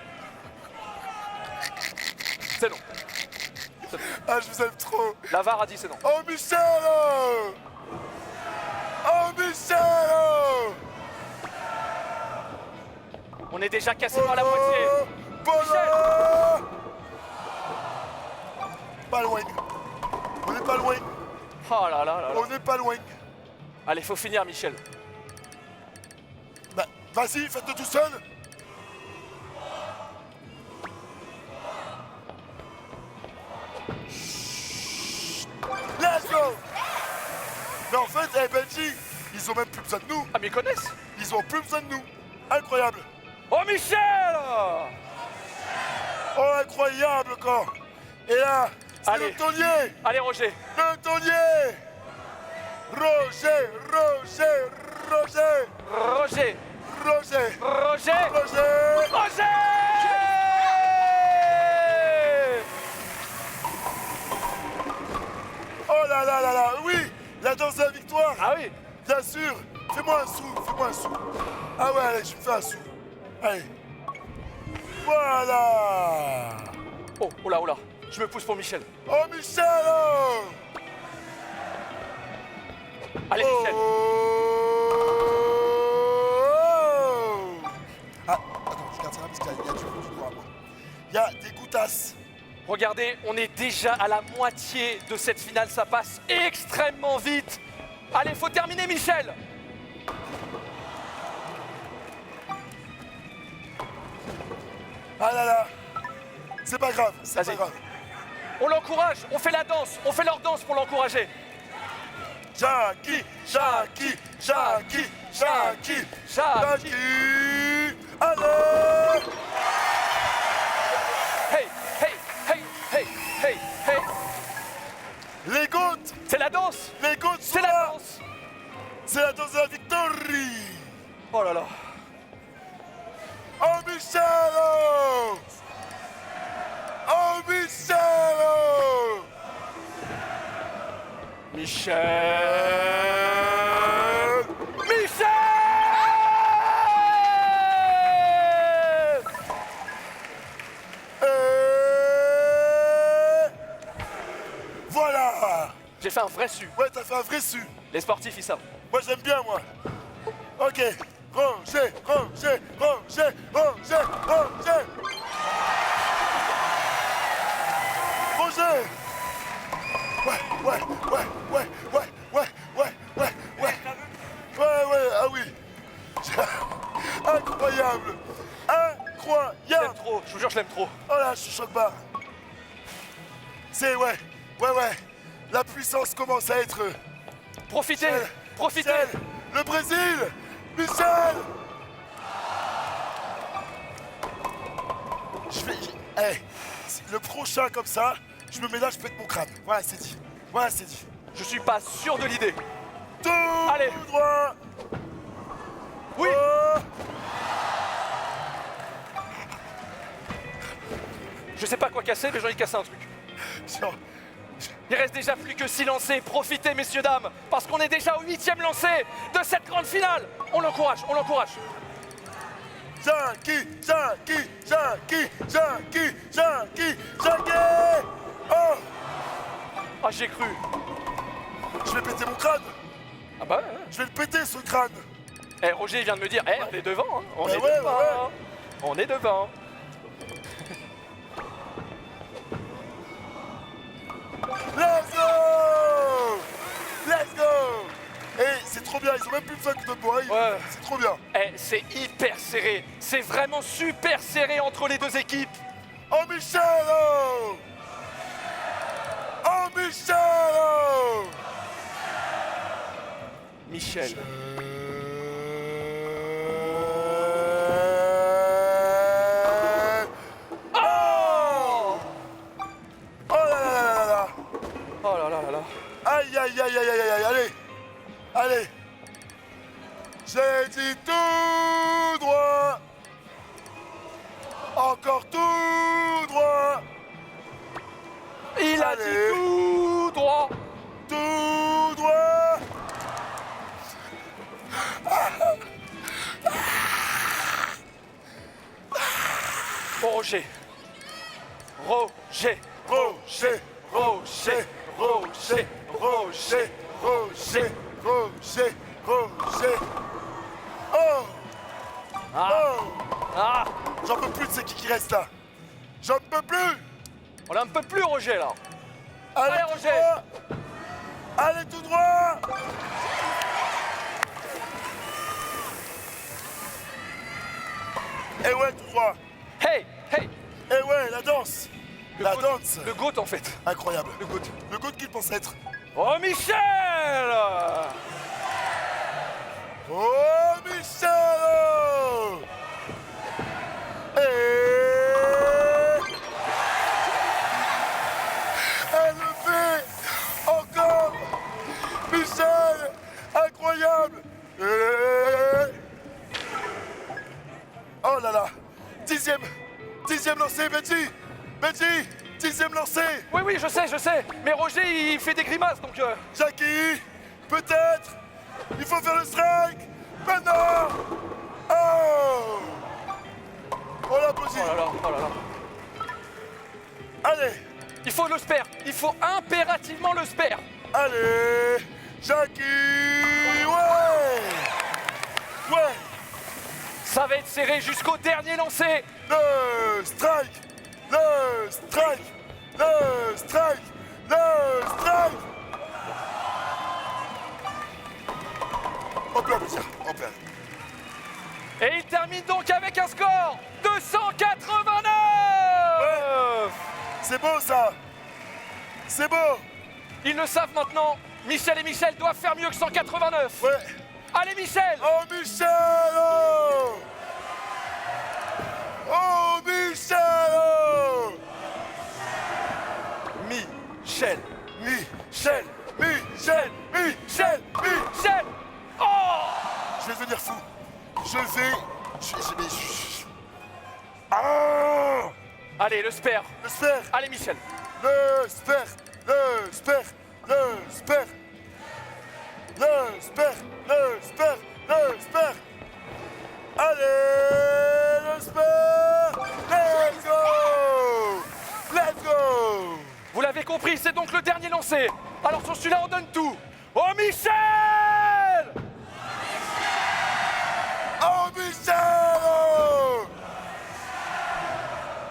C'est non. Ah, je vous aime trop. La VAR a dit c'est non. Oh, Michel. Oh, Michel. On est déjà cassé par la moitié. Polo. Pas loin. On n'est pas loin. Oh là là là là. On n'est pas loin. Allez, faut finir, Michel. Bah, vas-y, faites-le tout seul. Let's go. Mais en fait, Benji, ils ont même plus besoin de nous. Ah, mais ils connaissent. Ils ont plus besoin de nous. Incroyable. Oh, Michel. Oh, incroyable, quoi. Et là, c'est Allez. le taulier. Allez, Roger. Le taulier. Roger, Roger, Roger, Roger. Roger, Roger. Roger. Roger. Oh là là là là, oui, la danse de la victoire. Ah oui. Bien sûr. Fais-moi un sou, fais-moi un sou. Ah ouais, allez, je me fais un sou. Allez. Voilà. Oh, oh là, oh là. Je me pousse pour Michel. Oh, Michel. Oh. Allez, Michel. Oh. Ah, attends, je garde ça là parce qu'il y a du droit à moi. Il y a des goutasses. Regardez, on est déjà à la moitié de cette finale. Ça passe extrêmement vite. Allez, faut terminer, Michel. Ah là là. C'est pas grave, c'est Vas-y. pas grave. On l'encourage. On fait la danse. On fait leur danse pour l'encourager. Jackie, Jackie, Jackie, Jackie, Jackie. Jackie. Allez. Hey, hey, hey, hey, hey, hey. Les gouttes, C'est la danse. les gouttes sont C'est la là. danse. C'est la danse de la victoire. Oh là là. Oh Michel. Oh Michel. Michel. Michel. Et voilà. J'ai fait un vrai su. Ouais, t'as fait un vrai su. Les sportifs, ils savent. Moi j'aime bien moi. Ok. Roger, Roger, Roger, Roger, Roger. Roger. Ouais, ouais, ouais, ouais, ouais, ouais, ouais, ouais, ouais. Ouais, ouais, ah oui. Incroyable. Je l'aime Incroyable. trop. Je vous jure, je l'aime trop. Oh là, je suis choc-barre. C'est, ouais, ouais, ouais. La puissance commence à être... Profitez. Profitez. Michel, le Brésil. Michel. Je vais... Hey, le prochain comme ça, je me mets là, je pète mon crâne. Voilà, c'est dit. Voilà, c'est dit. Je suis pas sûr de l'idée. Tout Allez. droit. Oui. Oh. Je sais pas quoi casser, mais j'ai envie de casser un truc. Genre, Il reste déjà plus que 6 lancers. Profitez, messieurs, dames, parce qu'on est déjà au 8e lancer de cette grande finale. On l'encourage, on l'encourage. Jackie, Jackie, Jackie, Jackie, Jackie, Jackie. Oh, Ah, j'ai cru. je vais péter mon crâne. Ah bah ouais. Je vais le péter, ce crâne. Eh, Roger il vient de me dire, eh, on est devant, hein. On Bah est ouais, devant. ouais. hein. On est devant. Let's go. Let's go. Et c'est trop bien, ils ont même plus besoin que de moi. Ouais. C'est trop bien. Eh, c'est hyper serré. C'est vraiment super serré entre les deux équipes. Oh Michel. Oh Michel. Michel. Oh. aïe, aïe, aïe, aïe, aïe, allez. Allez. J'ai dit tout droit. Encore tout droit. Il a Allez. dit tout droit. Tout droit. Bon, Roger. Roger. Roger, Roger, Roger, Roger, Roger, Roger, Roger. Oh, Ah, oh. ah. J'en peux plus de ces qui restent là. J'en peux plus. On a un peu plus, Roger, là. Allez, Tout Roger. droit. Allez tout droit. Et ouais, tout droit. Hey, hey. Et ouais, la danse. La goat- danse. Le GOAT, en fait. Incroyable. Le GOAT. Le goût qu'il pense être. Oh, Michel. Oh, Michel. Elle le fait encore. Michel, incroyable. Oh là là. Dixième lancé, Benji. Benji, dixième lancé. Oui, oui, je sais. Mais Roger, il fait des grimaces, donc... Jackie, peut-être. Il faut faire le strike. Maintenant. Oh. On l'applaudit. Oh là là, oh là là. Allez. Il faut le spare. Il faut impérativement le spare. Allez, Jackie, ouais. Ouais, Ça va être serré jusqu'au dernier lancé. le strike, le strike, le strike, le strike. On peut applaudir, on peut. Et il termine donc avec un score de 189. C'est beau ça. C'est beau. Ils le savent maintenant. Michel et Michel doivent faire mieux que 189. Ouais. Allez, Michel. Oh Michel. Oh, oh Michel. Oh. Michel. Michel, Michel, Michel, Michel. Michel. Oh. Je vais devenir fou. Ah. Allez, le spare. Le spare, Allez, Michel. le spare, le spare, le spare, le spare, le spare, le spare. Allez, le spare. Let's go. Let's go. Vous l'avez compris, c'est donc le dernier lancé. Alors sur celui-là, on donne tout. Oh, Michel. Oh Michel.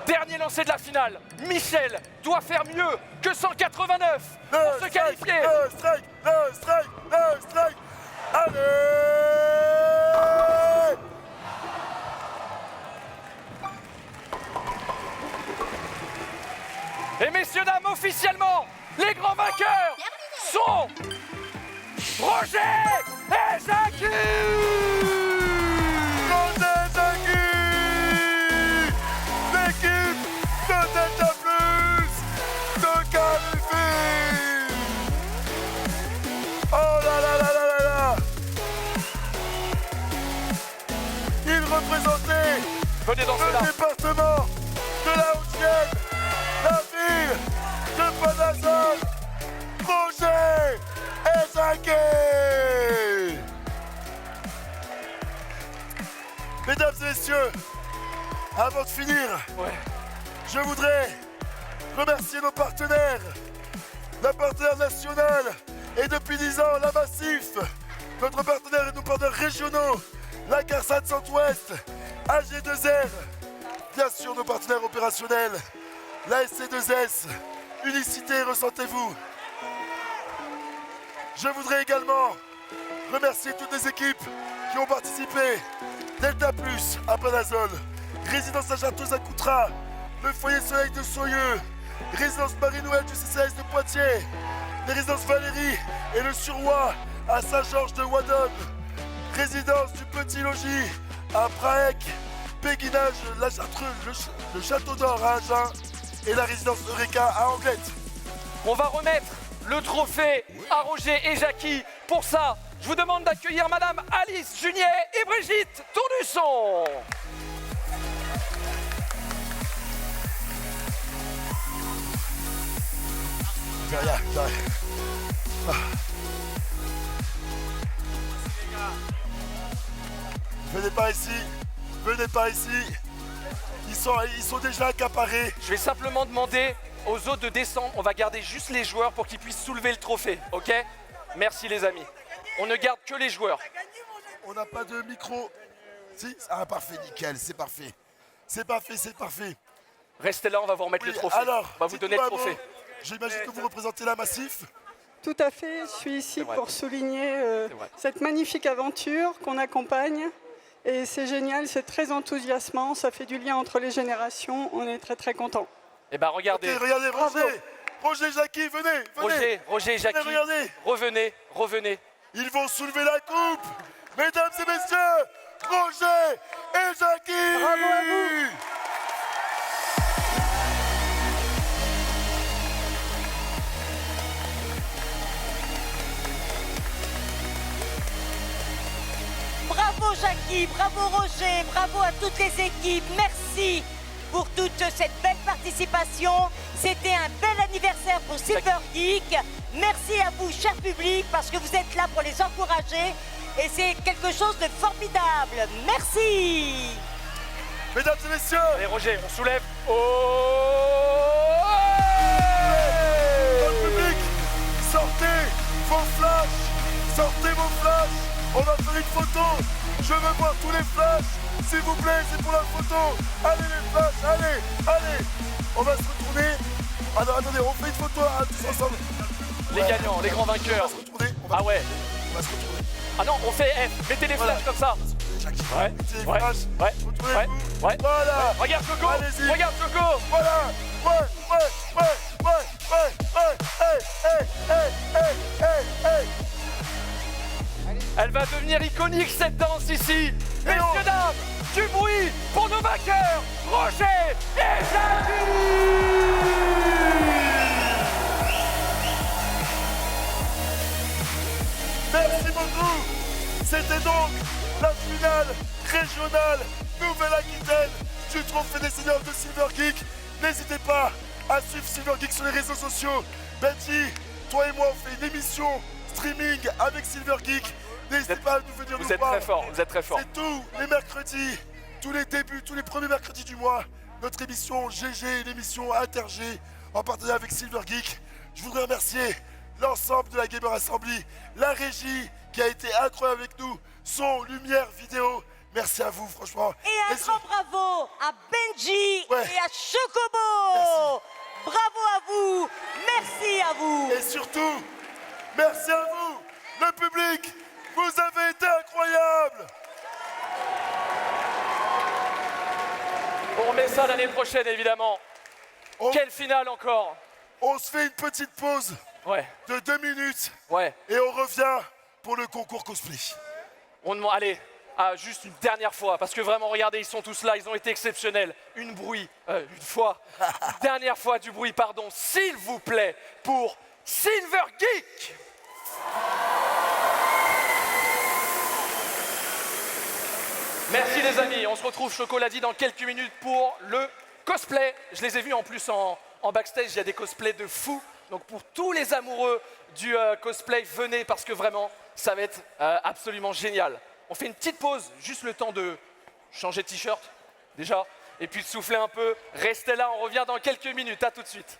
Dernier lancé de la finale. Michel doit faire mieux que 189 pour Le se strike, qualifier. le strike, le strike, le strike. Allez. Et messieurs, dames, officiellement, les grands vainqueurs sont Roger et Jackie. Roger Jackie. L'équipe de Delta Plus se qualifie. Oh là là là là là là. Il représentait Venez danser là. le département de la Haute-Vienne, la ville de Panazol, Roger et Jackie. Mesdames et messieurs, avant de finir, Ouais. je voudrais remercier nos partenaires, la partenaire nationale et depuis 10 ans la Massif, notre partenaire et nos partenaires régionaux, la CARSAT Centre-Ouest, AG2R, bien sûr nos partenaires opérationnels, la SC2S, Unicité, ressentez-vous. Je voudrais également remercier toutes les équipes qui ont participé. Delta Plus à Panazol, Résidence à Château à Coutras, le foyer Soleil de Soyeux, Résidence Marie-Noël du CCAS de Poitiers, les résidences Valérie et le Suroît à Saint-Georges de Wadon, résidence du Petit Logis à Praec, Péguinage, la Chartreuse, le Château d'Or à Agen et la résidence Eureka à Anglette. On va remettre le trophée à Roger et Jackie. Pour ça, je vous demande d'accueillir Madame Alice Junier et Brigitte Tournusson. De rien, de rien. Venez pas ici, venez pas ici. Ils sont déjà accaparés. Je vais simplement demander aux autres de descendre. On va garder juste les joueurs pour qu'ils puissent soulever le trophée, ok? Merci les amis. On ne garde que les joueurs. On n'a pas de micro. Si? Ah, parfait, nickel, c'est parfait. C'est parfait, c'est parfait. Restez là, on va vous remettre Oui, le trophée. alors, On va vous donner le dites-moi un trophée. mot. J'imagine que vous représentez la Massif. Tout à fait, je suis ici vrai. pour souligner C'est vrai. cette magnifique aventure qu'on accompagne. Et c'est génial, c'est très enthousiasmant, ça fait du lien entre les générations, on est très très contents. Eh ben regardez, Et regardez, Bravo. Roger. Roger, Jackie, venez. Roger et Jackie, Venez, regardez. revenez. Ils vont soulever la coupe. Mesdames et messieurs, Roger et Jackie. Bravo à vous. Bravo Jackie, bravo Roger, bravo à toutes les équipes. Merci pour toute cette belle participation. C'était un bel anniversaire pour Silver Geek. Merci à vous, cher public, parce que vous êtes là pour les encourager. Et c'est quelque chose de formidable. Merci. Mesdames et messieurs, Allez Roger, on soulève. Oh votre public, sortez vos flashs. Sortez vos flashs. On va faire une photo. Je veux voir tous les flashs. S'il vous plaît, c'est pour la photo. Allez les flashs, allez. On va se retourner. Alors attendez, on fait une photo tous ensemble. Les gagnants, les grands On va vainqueurs. se retourner. Ah ouais. On va se retourner. Ah non, on fait mettez les flashs comme ça. Jackie, Ouais, mettez les ouais, flashs. ouais, Retournez-vous. ouais. Voilà. Regarde Coco, Allez-y. regarde Coco. Voilà. Ouais. Hey. Elle va devenir iconique cette danse ici. Et Messieurs, on- dames, du bruit pour nos vainqueurs, Roger et Jackie. Merci beaucoup. C'était donc la finale régionale Nouvelle-Aquitaine du Trophée des Seniors de Silver Geek. N'hésitez pas à suivre Silver Geek sur les réseaux sociaux. Benji, toi et moi, on fait une émission streaming avec Silver Geek. N'hésitez pas à nous venir nous Vous êtes voir. très fort, vous êtes très fort. C'est tous les mercredis, tous les premiers mercredis du mois, notre émission GG, l'émission Inter-G, en partenariat avec Silver Geek. Je voudrais remercier l'ensemble de la Gamer Assembly, la régie qui a été incroyable avec nous, son, lumière, vidéo. Merci à vous, franchement. Et un Et grand bravo à Benji Ouais. et à Chocobo. Merci. Bravo à vous. Merci à vous. Et surtout, merci à vous, le public. Vous avez été incroyables. On remet ça l'année prochaine évidemment. On, Quelle finale encore. on se fait une petite pause Ouais, de 2 minutes ouais. et on revient pour le concours cosplay. On demande, allez, juste une dernière fois, parce que vraiment, regardez, ils sont tous là, ils ont été exceptionnels. Une dernière fois du bruit, pardon, s'il vous plaît, pour Silver Geek. Merci les amis, on se retrouve Chocoladi dans quelques minutes pour le cosplay. Je les ai vus en plus en backstage, il y a des cosplays de fous. Donc pour tous les amoureux du cosplay, venez parce que vraiment, ça va être absolument génial. On fait une petite pause, juste le temps de changer de t-shirt déjà, et puis de souffler un peu. Restez là, on revient dans quelques minutes, à tout de suite.